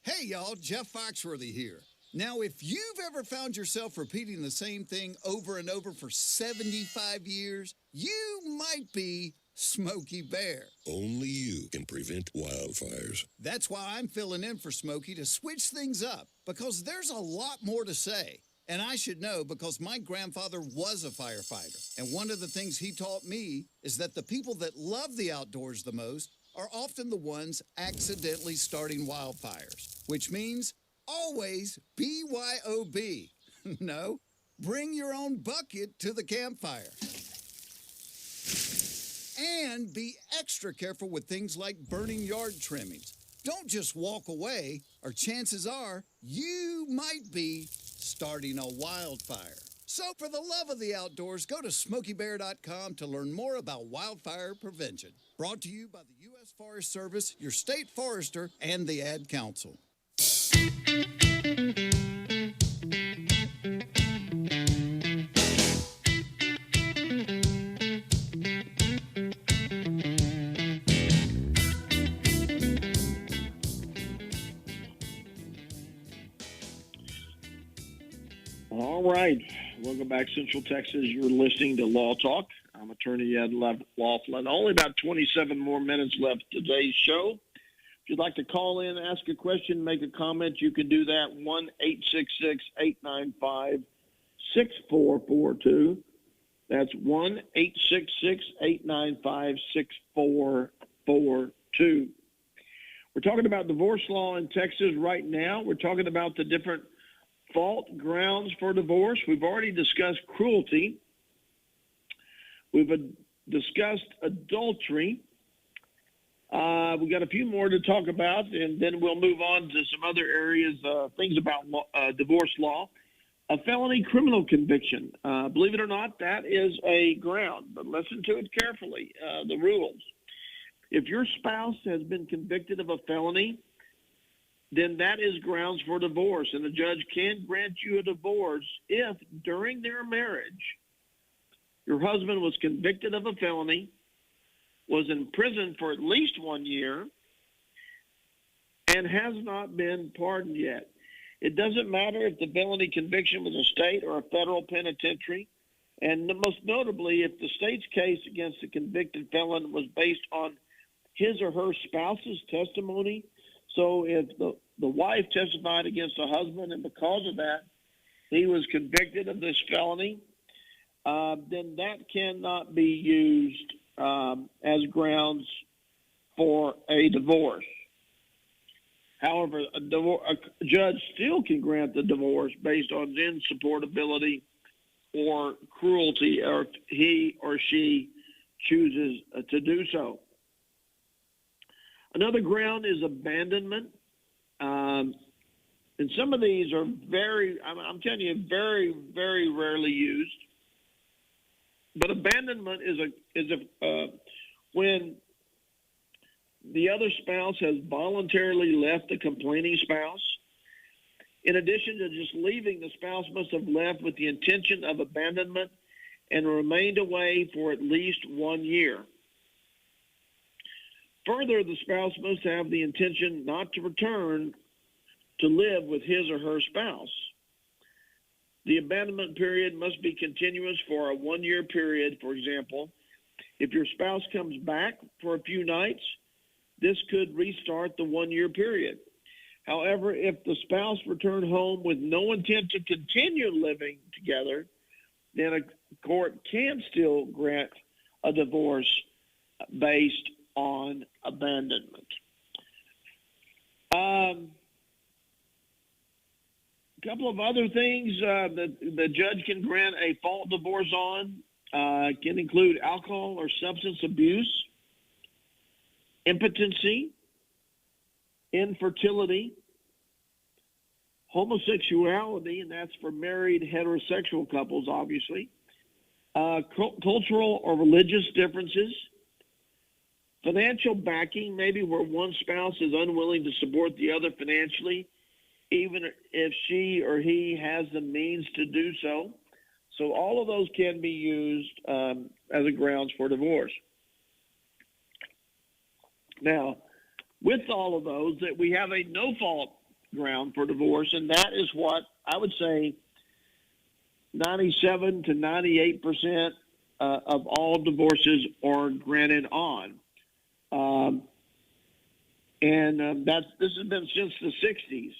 Speaker 24: Hey, y'all, Jeff Foxworthy here. Now, if you've ever found yourself repeating the same thing over and over for 75 years, you might be Smokey Bear.
Speaker 25: Only you can prevent wildfires.
Speaker 24: That's why I'm filling in for Smokey to switch things up, because there's a lot more to say. And I should know because my grandfather was a firefighter. And one of the things he taught me is that the people that love the outdoors the most are often the ones accidentally starting wildfires, which means always BYOB. No, bring your own bucket to the campfire. And be extra careful with things like burning yard trimmings. Don't just walk away, or chances are you might be starting a wildfire. So for the love of the outdoors, go to SmokeyBear.com to learn more about wildfire prevention. Brought to you by the U.S. Forest Service, your state forester, and the Ad Council.
Speaker 3: All right. Welcome back, Central Texas. You're listening to Law Talk. I'm attorney Ed Laughlin. Only about 27 more minutes left today's show. If you'd like to call in, ask a question, make a comment, you can do that. 1-866-895-6442. That's 1-866-895-6442. We're talking about divorce law in Texas right now. We're talking about the different fault grounds for divorce. We've already discussed cruelty. We've discussed adultery. We've got a few more to talk about, and then we'll move on to some other areas, things about divorce law. A felony criminal conviction. Believe it or not, that is a ground, but listen to it carefully, the rules. If your spouse has been convicted of a felony, then that is grounds for divorce, and the judge can grant you a divorce if during their marriage your husband was convicted of a felony, was in prison for at least 1 year, and has not been pardoned yet. It doesn't matter if the felony conviction was a state or a federal penitentiary, and most notably if the state's case against the convicted felon was based on his or her spouse's testimony. So if the wife testified against the husband, and because of that, he was convicted of this felony, then that cannot be used as grounds for a divorce. However, a judge still can grant the divorce based on insupportability or cruelty, or if he or she chooses to do so. Another ground is abandonment. And some of these are I'm telling you, very, very rarely used. But abandonment is when the other spouse has voluntarily left the complaining spouse. In addition to just leaving, the spouse must have left with the intention of abandonment and remained away for at least 1 year. Further, the spouse must have the intention not to return to live with his or her spouse. The abandonment period must be continuous for a 1 year period. For example, if your spouse comes back for a few nights, this could restart the 1 year period. However, if the spouse returned home with no intent to continue living together, then a court can still grant a divorce based on abandonment. A couple of other things that the judge can grant a fault divorce on can include alcohol or substance abuse, impotency, infertility, homosexuality, and that's for married heterosexual couples, obviously, cultural or religious differences, financial backing, maybe where one spouse is unwilling to support the other financially, even if she or he has the means to do so. So all of those can be used as a grounds for divorce. Now, with all of those, that we have a no-fault ground for divorce, and that is what I would say 97 to 98% of all divorces are granted on. This has been since the 60s.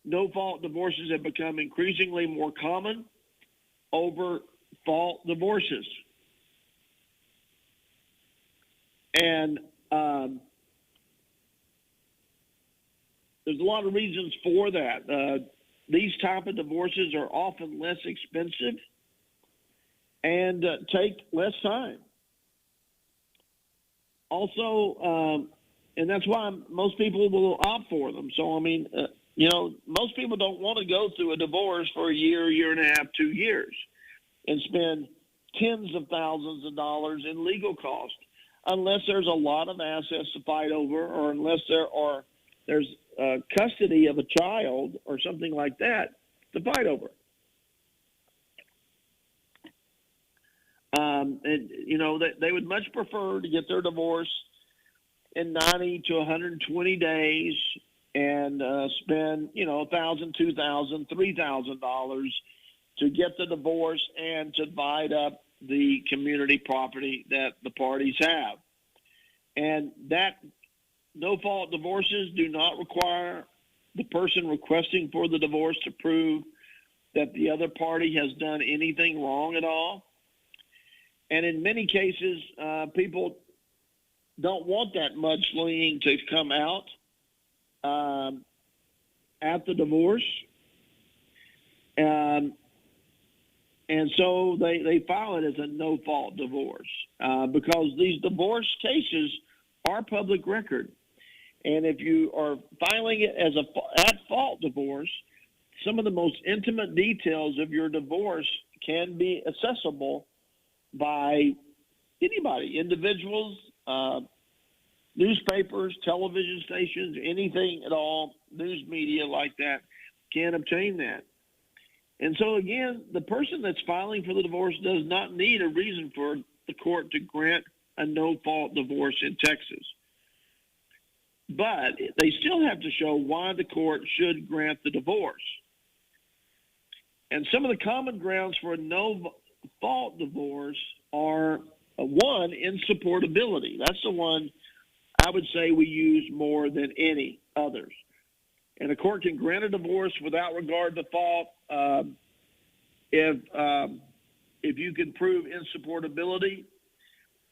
Speaker 3: No-fault divorces have become increasingly more common over fault divorces. And there's a lot of reasons for that. These type of divorces are often less expensive and take less time. Also, and that's why most people will opt for them. So, I mean, most people don't want to go through a divorce for a year, year and a half, 2 years, and spend tens of thousands of dollars in legal costs, unless there's a lot of assets to fight over, or unless there's custody of a child or something like that to fight over. They would much prefer to get their divorce in 90 to 120 days and spend, $1,000, $2,000, $3,000 to get the divorce and to divide up the community property that the parties have. And that no-fault divorces do not require the person requesting for the divorce to prove that the other party has done anything wrong at all. And in many cases, people don't want that mudslinging to come out at the divorce. And so they file it as a no-fault divorce because these divorce cases are public record. And if you are filing it as at-fault divorce, some of the most intimate details of your divorce can be accessible by anybody, individuals, newspapers, television stations, anything at all, news media like that can obtain that. And so, again, the person that's filing for the divorce does not need a reason for the court to grant a no-fault divorce in Texas. But they still have to show why the court should grant the divorce. And some of the common grounds for a no-fault divorce are, one, insupportability. That's the one I would say we use more than any others. And a court can grant a divorce without regard to fault if you can prove insupportability.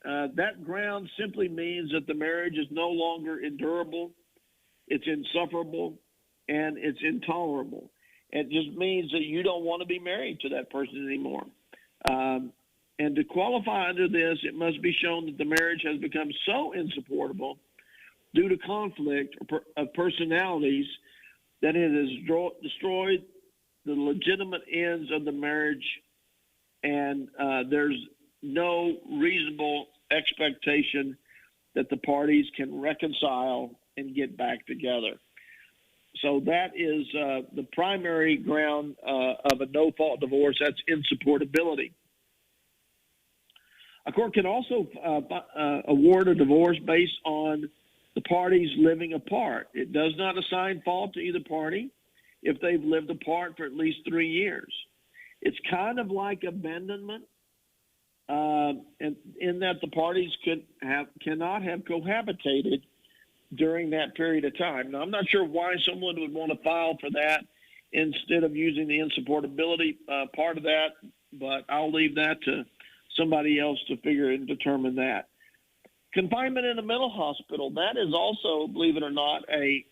Speaker 3: That ground simply means that the marriage is no longer endurable it's insufferable, and it's intolerable. It just means that you don't want to be married to that person anymore. And to qualify under this, it must be shown that the marriage has become so insupportable due to conflict of personalities that it has destroyed the legitimate ends of the marriage, and there's no reasonable expectation that the parties can reconcile and get back together. So that is the primary ground of a no-fault divorce. That's insupportability. A court can also award a divorce based on the parties living apart. It does not assign fault to either party if they've lived apart for at least 3 years. It's kind of like abandonment, in that the parties cannot have cohabitated during that period of time. Now, I'm not sure why someone would want to file for that instead of using the insupportability part of that, but I'll leave that to somebody else to figure and determine that. Confinement in a mental hospital, that is also, believe it or not, a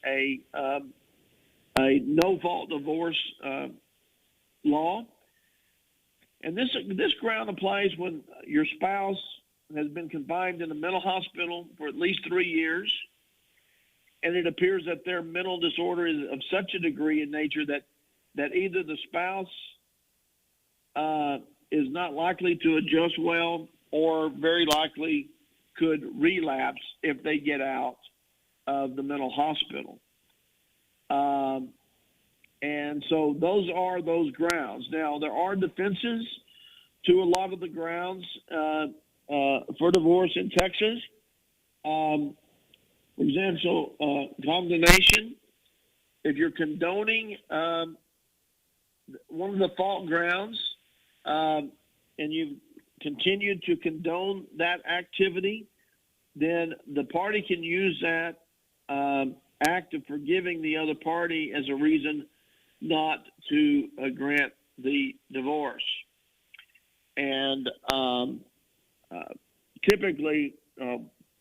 Speaker 3: no-fault divorce law. And this ground applies when your spouse has been confined in a mental hospital for at least 3 years, and it appears that their mental disorder is of such a degree in nature that either the spouse is not likely to adjust well or very likely could relapse if they get out of the mental hospital. And so those are those grounds. Now, there are defenses to a lot of the grounds for divorce in Texas. For example, condonation. If you're condoning one of the fault grounds and you've continued to condone that activity, then the party can use that act of forgiving the other party as a reason not to grant the divorce. And typically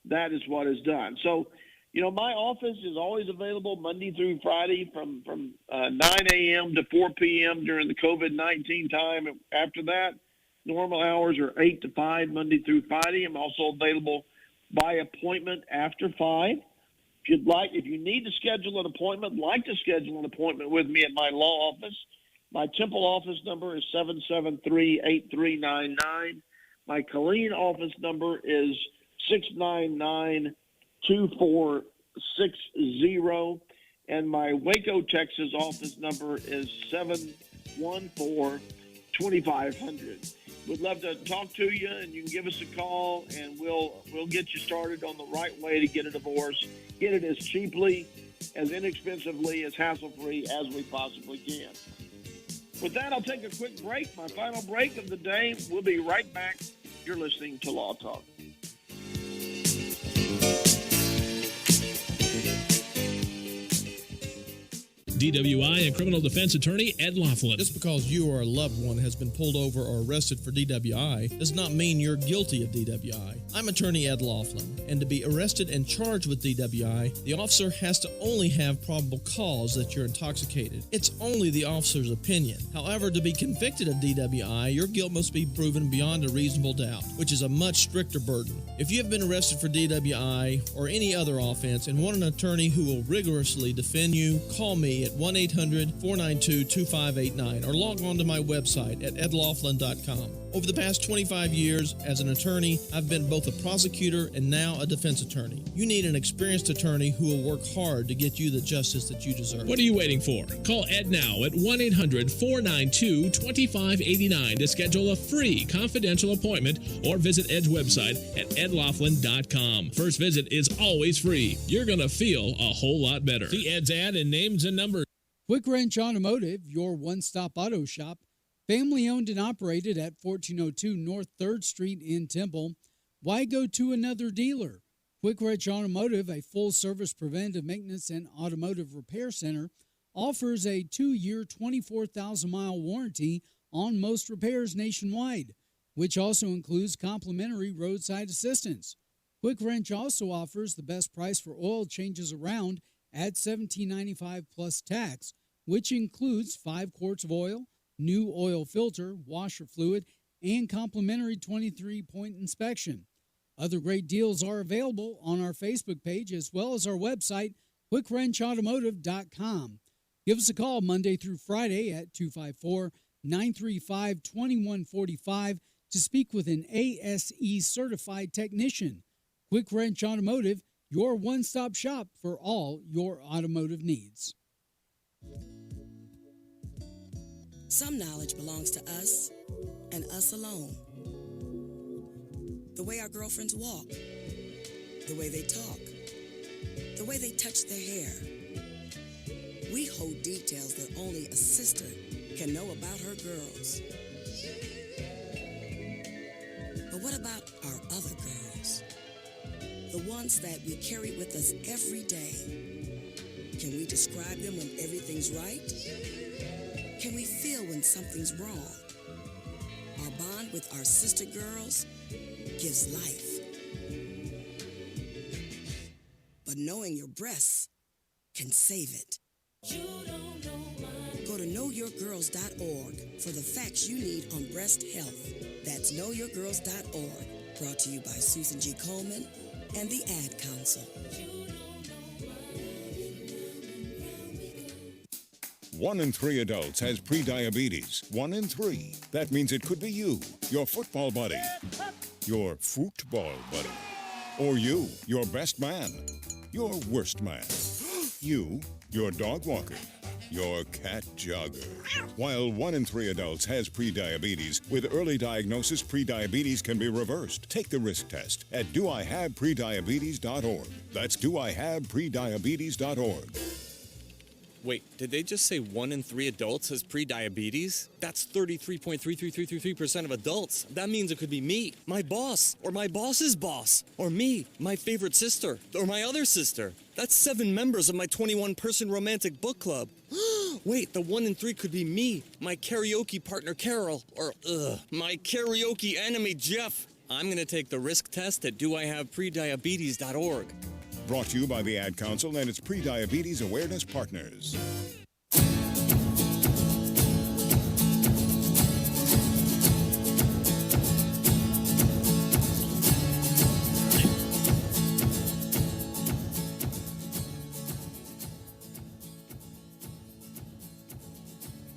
Speaker 3: that is what is done. So, my office is always available Monday through Friday from 9 a.m. to 4 p.m. during the COVID-19 time. After that, normal hours are 8 to 5 Monday through Friday. I'm also available by appointment after 5. If you need to schedule an appointment, with me at my law office, my Temple office number is 773-8399. My Killeen office number is 699-2460. And my Waco, Texas office number is 714-2500. We'd love to talk to you, and you can give us a call, and we'll get you started on the right way to get a divorce. Get it as cheaply, as inexpensively, as hassle-free as we possibly can. With that, I'll take a quick break, my final break of the day. We'll be right back. You're listening to Law Talk.
Speaker 10: DWI and criminal defense attorney Ed Laughlin.
Speaker 12: Just because you or a loved one has been pulled over or arrested for DWI does not mean you're guilty of DWI. I'm attorney Ed Laughlin, and to be arrested and charged with DWI, the officer has to only have probable cause that you're intoxicated. It's only the officer's opinion. However, to be convicted of DWI, your guilt must be proven beyond a reasonable doubt, which is a much stricter burden. If you have been arrested for DWI or any other offense and want an attorney who will rigorously defend you, call me at 1-800-492-2589 or log on to my website at edlaughlin.com. Over the past 25 years as an attorney, I've been both a prosecutor and now a defense attorney. You need an experienced attorney who will work hard to get you the justice that you deserve.
Speaker 10: What are you waiting for? Call Ed now at 1-800-492-2589 to schedule a free confidential appointment or visit Ed's website at edlaughlin.com. First visit is always free. You're going to feel a whole lot better. See Ed's ad and names and numbers.
Speaker 4: Quick Wrench Automotive, your one-stop auto shop, family owned and operated at 1402 North 3rd Street in Temple. Why go to another dealer? Quick Wrench Automotive, a full-service preventive maintenance and automotive repair center, offers a 2-year, 24,000-mile warranty on most repairs nationwide, which also includes complimentary roadside assistance. Quick Wrench also offers the best price for oil changes around at $17.95 plus tax, which includes 5 quarts of oil, new oil filter, washer fluid, and complimentary 23-point inspection. Other great deals are available on our Facebook page as well as our website, QuickWrenchAutomotive.com. Give us a call Monday through Friday at 254-935-2145 to speak with an ASE certified technician. Quick Wrench Automotive, your one-stop shop for all your automotive needs.
Speaker 2: Some knowledge belongs to us and us alone. The way our girlfriends walk, the way they talk, the way they touch their hair. We hold details that only a sister can know about her girls. But what about our other girls? The ones that we carry with us every day. Can we describe them when everything's right? Can we feel when something's wrong? Our bond with our sister girls gives life. But knowing your breasts can save it. Go to knowyourgirls.org for the facts you need on breast health. That's knowyourgirls.org. Brought to you by Susan G. Coleman and the Ad Council.
Speaker 6: 1 in 3 adults has prediabetes. 1 in 3. That means it could be you, your football buddy, your football buddy, or you, your best man, your worst man, you, your dog walker, your cat jogger. While 1 in 3 adults has prediabetes, with early diagnosis, prediabetes can be reversed. Take the risk test at doihaveprediabetes.org. That's doihaveprediabetes.org.
Speaker 7: Wait, did they just say 1 in 3 adults has prediabetes? That's 33.33333% of adults. That means it could be me, my boss, or my boss's boss, or me, my favorite sister, or my other sister. That's 7 members of my 21-person romantic book club. Wait, the 1 in 3 could be me, my karaoke partner Carol, or my karaoke enemy Jeff. I'm going to take the risk test at doihaveprediabetes.org.
Speaker 6: Brought to you by the Ad Council and its Prediabetes Awareness Partners.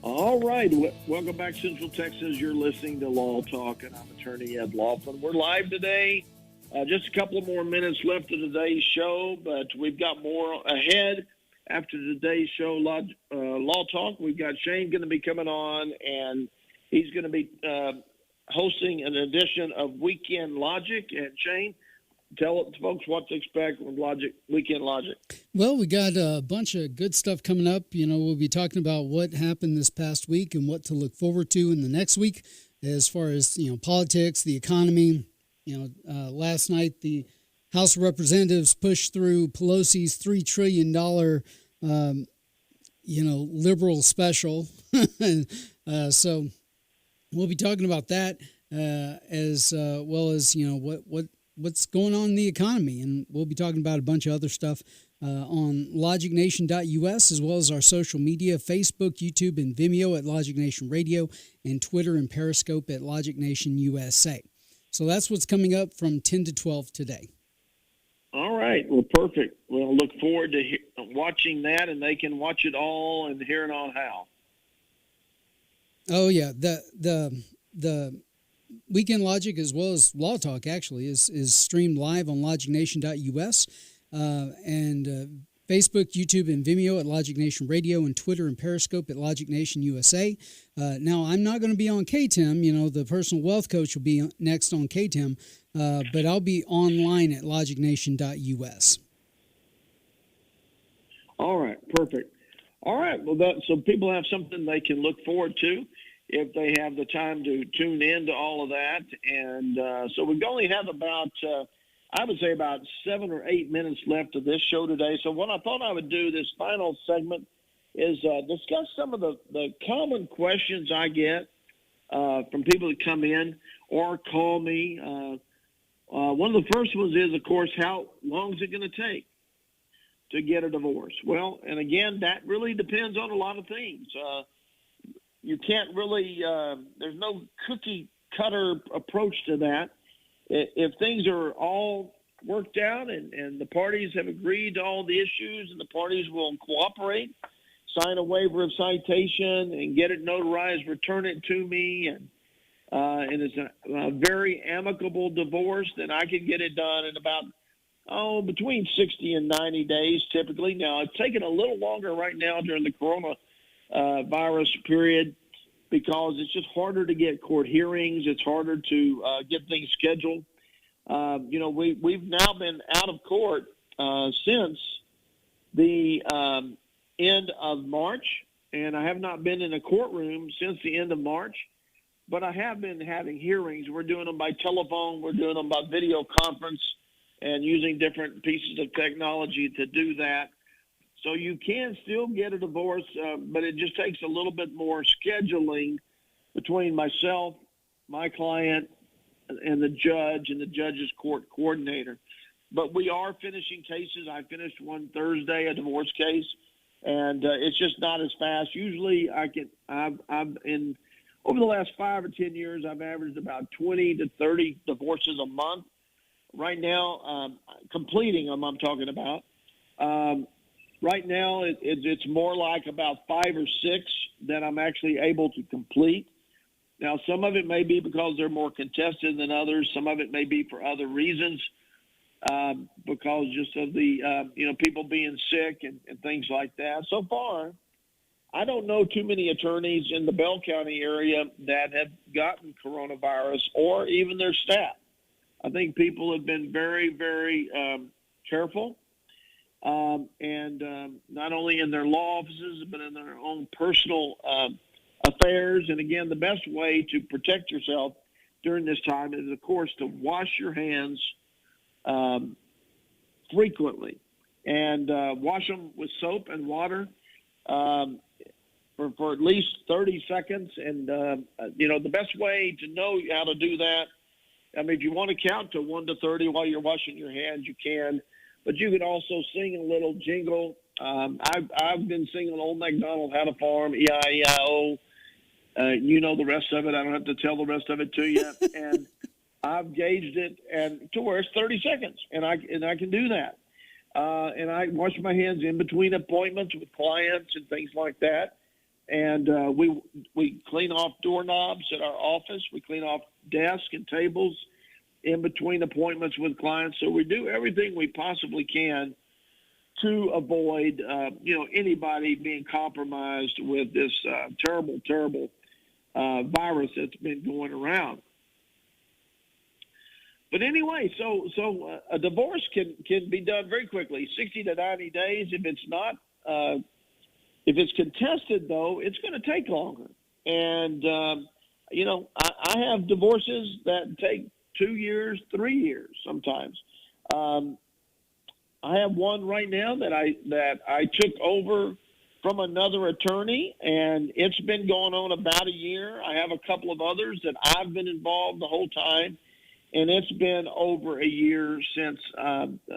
Speaker 3: All right. Welcome back, Central Texas. You're listening to Law Talk, and I'm attorney Ed Laughlin. We're live today. Just a couple of more minutes left of today's show, but we've got more ahead after today's show, Law Talk. We've got Shane going to be coming on, and he's going to be hosting an edition of Weekend Logic. And Shane, tell folks what to expect with Weekend Logic.
Speaker 4: Well, we got a bunch of good stuff coming up. You know, we'll be talking about what happened this past week and what to look forward to in the next week as far as, politics, the economy. Last night the House of Representatives pushed through Pelosi's $3 trillion, liberal special. So we'll be talking about that as well as, what's going on in the economy. And we'll be talking about a bunch of other stuff on logicnation.us, as well as our social media, Facebook, YouTube, and Vimeo at Logic Nation Radio, and Twitter and Periscope at Logic Nation USA. So that's what's coming up from 10 to 12 today.
Speaker 3: All right. Well, perfect. We'll look forward to watching that, and they can watch it all and hear it on how.
Speaker 4: Oh, yeah. The Weekend Logic, as well as Law Talk, actually, is streamed live on logicnation.us and Facebook, YouTube, and Vimeo at Logic Nation Radio, and Twitter and Periscope at Logic Nation USA. Now, I'm not going to be on KTIM. The personal wealth coach will be next on KTIM, but I'll be online at logicnation.us.
Speaker 3: All right, perfect. All right, well, so people have something they can look forward to if they have the time to tune in to all of that. And so we only have about I would say about 7 or 8 minutes left of this show today. So what I thought I would do this final segment is discuss some of the common questions I get from people that come in or call me. One of the first ones is, of course, how long is it going to take? to get a divorce? Well, and again, that really depends on a lot of things. You can't really, there's no cookie cutter approach to that. If things are all worked out and the parties have agreed to all the issues and the parties will cooperate, sign a waiver of citation and get it notarized, return it to me, and it's a very amicable divorce, then I can get it done in about, between 60 and 90 days typically. Now, it's taken a little longer right now during the coronavirus period because it's just harder to get court hearings. It's harder to get things scheduled. We've now been out of court since the end of March, and I have not been in a courtroom since the end of March, but I have been having hearings. We're doing them by telephone. We're doing them by video conference and using different pieces of technology to do that. So you can still get a divorce, but it just takes a little bit more scheduling between myself, my client, and the judge and the judge's court coordinator. But we are finishing cases. I finished one Thursday, a divorce case, and it's just not as fast. Usually over the last 5 or 10 years, I've averaged about 20 to 30 divorces a month. Right now, completing them, I'm talking about. Right now, it's more like about 5 or 6 that I'm actually able to complete. Now, some of it may be because they're more contested than others. Some of it may be for other reasons, because just of the, people being sick and things like that. So far, I don't know too many attorneys in the Bell County area that have gotten coronavirus or even their staff. I think people have been very, very careful, and not only in their law offices, but in their own personal affairs. And again, the best way to protect yourself during this time is, of course, to wash your hands frequently and wash them with soap and water for at least 30 seconds. And, the best way to know how to do that, I mean, if you want to count to 1 to 30 while you're washing your hands, you can. But you can also sing a little jingle. I've been singing Old MacDonald Had a Farm, E-I-E-I-O. You know the rest of it. I don't have to tell the rest of it to you. And I've gauged it and to where it's 30 seconds, and I can do that. And I wash my hands in between appointments with clients and things like that. And we clean off doorknobs at our office. We clean off desks and tables in between appointments with clients. So we do everything we possibly can to avoid, anybody being compromised with this terrible, terrible virus that's been going around. But anyway, so a divorce can be done very quickly, 60 to 90 days. If it's not, if it's contested, though, it's going to take longer. And, I have divorces that take 2 years, 3 years sometimes. I have one right now that I took over from another attorney, and it's been going on about a year. I have a couple of others that I've been involved the whole time, and it's been over a year since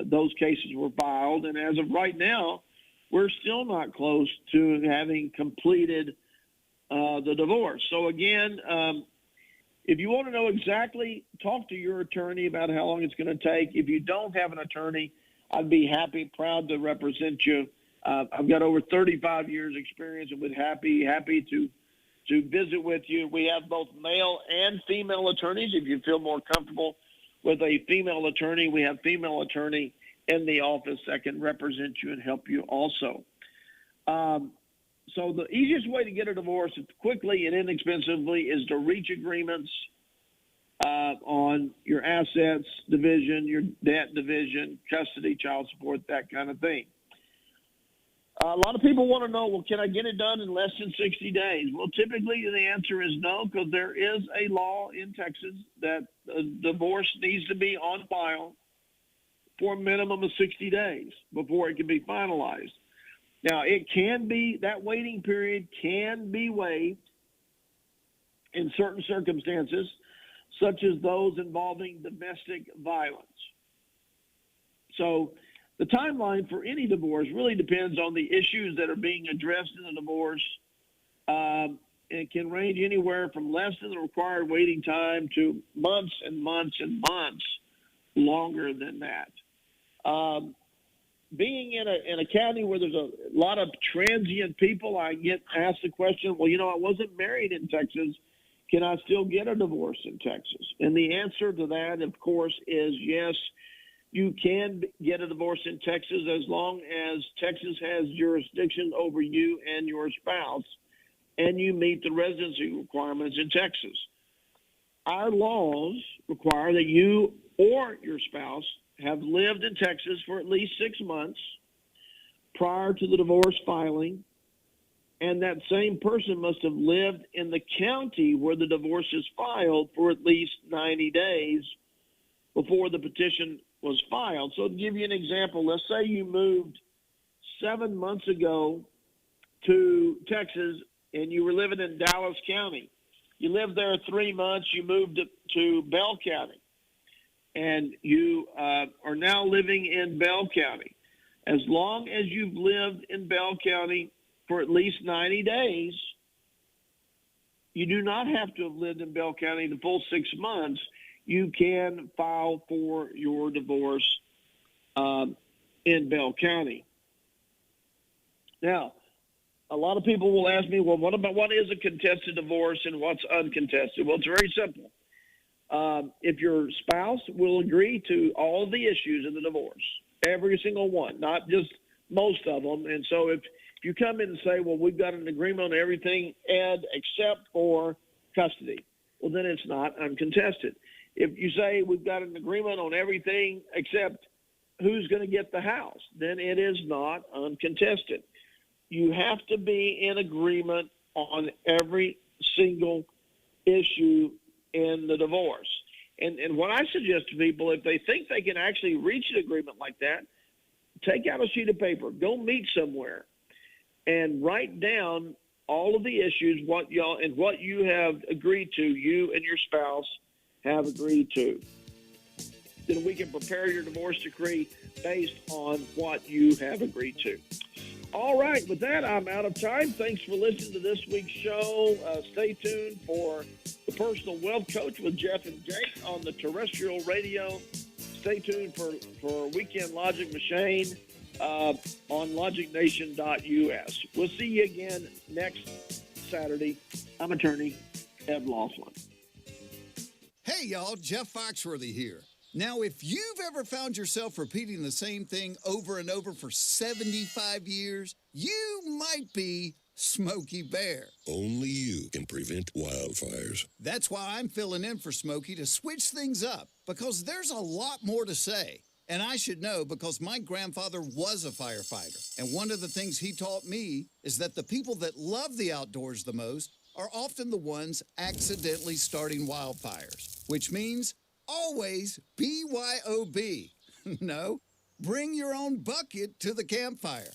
Speaker 3: those cases were filed. And as of right now, we're still not close to having completed the divorce. So again, if you want to know exactly, talk to your attorney about how long it's going to take. If you don't have an attorney, I'd be proud to represent you. I've got over 35 years experience and would happy to visit with you. We have both male and female attorneys. If you feel more comfortable with a female attorney, we have female attorney in the office that can represent you and help you also. So the easiest way to get a divorce quickly and inexpensively is to reach agreements on your assets division, your debt division, custody, child support, that kind of thing. A lot of people want to know, well, can I get it done in less than 60 days? Well, typically the answer is no, because there is a law in Texas that a divorce needs to be on file for a minimum of 60 days before it can be finalized. Now, that waiting period can be waived in certain circumstances, such as those involving domestic violence. So The timeline for any divorce really depends on the issues that are being addressed in the divorce. It can range anywhere from less than the required waiting time to months and months and months longer than that. Being in a county where there's a lot of transient people, I get asked the question, well, I wasn't married in Texas. Can I still get a divorce in Texas? And the answer to that, of course, is yes. You can get a divorce in Texas as long as Texas has jurisdiction over you and your spouse, and you meet the residency requirements in Texas. Our laws require that you or your spouse have lived in Texas for at least 6 months prior to the divorce filing, and that same person must have lived in the county where the divorce is filed for at least 90 days before the petition was filed. So to give you an example, let's say you moved 7 months ago to Texas and you were living in Dallas County. You lived there 3 months, you moved to Bell County, and you are now living in Bell County. As long as you've lived in Bell County for at least 90 days, you do not have to have lived in Bell County the full 6 months. You can file for your divorce in Bell County. Now, a lot of people will ask me, well, what is a contested divorce and what's uncontested? Well, it's very simple. If your spouse will agree to all of the issues in the divorce, every single one, not just most of them. And so if you come in and say, well, we've got an agreement on everything, Ed, except for custody, well, then it's not uncontested. If you say we've got an agreement on everything except who's going to get the house, then it is not uncontested. You have to be in agreement on every single issue in the divorce. And what I suggest to people, if they think they can actually reach an agreement like that, take out a sheet of paper, go meet somewhere, and write down all of the issues, what you have agreed to, you and your spouse have agreed to. Then we can prepare your divorce decree based on what you have agreed to. All right, with that, I'm out of time. Thanks for listening to this week's show. Stay tuned for the Personal Wealth Coach with Jeff and Jake on the terrestrial radio. Stay tuned for Weekend Logic Machine on logicnation.us. We'll see you again next Saturday. I'm attorney Ed Laughlin.
Speaker 24: Hey, y'all, Jeff Foxworthy here. Now, if you've ever found yourself repeating the same thing over and over for 75 years, you might be Smokey Bear.
Speaker 25: Only you can prevent wildfires.
Speaker 24: That's why I'm filling in for Smokey to switch things up, because there's a lot more to say. And I should know because my grandfather was a firefighter. And one of the things he taught me is that the people that love the outdoors the most are often the ones accidentally starting wildfires, which means always BYOB. No, bring your own bucket to the campfire.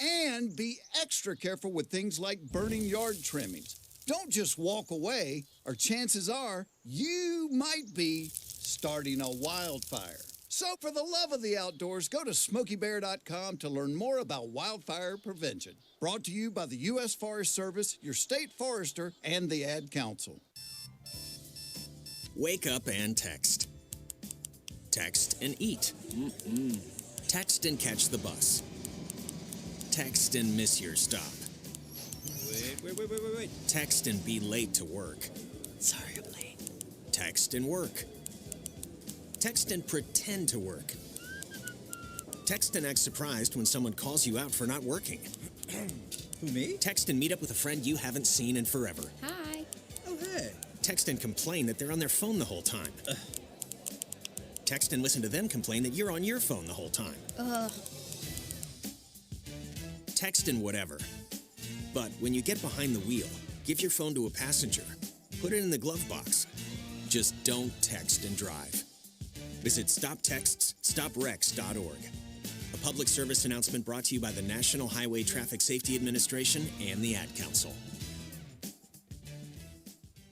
Speaker 24: And be extra careful with things like burning yard trimmings. Don't just walk away, or chances are you might be starting a wildfire. So for the love of the outdoors, go to SmokeyBear.com to learn more about wildfire prevention. Brought to you by the U.S. Forest Service, your state forester, and the Ad Council.
Speaker 5: Wake up and text. Text and eat. Text and catch the bus. Text and miss your stop. Wait. Text and be late to work.
Speaker 20: Sorry, I'm late.
Speaker 5: Text and work. Text and pretend to work. Text and act surprised when someone calls you out for not working.
Speaker 20: Who, me?
Speaker 5: Text and meet up with a friend you haven't seen in forever.
Speaker 1: Hi.
Speaker 20: Oh, hey.
Speaker 5: Text and complain that they're on their phone the whole time. Text and listen to them complain that you're on your phone the whole time. Text and whatever. But when you get behind the wheel, give your phone to a passenger. Put it in the glove box. Just don't text and drive. Visit StopTextsStopWrecks.org. A public service announcement brought to you by the National Highway Traffic Safety Administration and the Ad Council.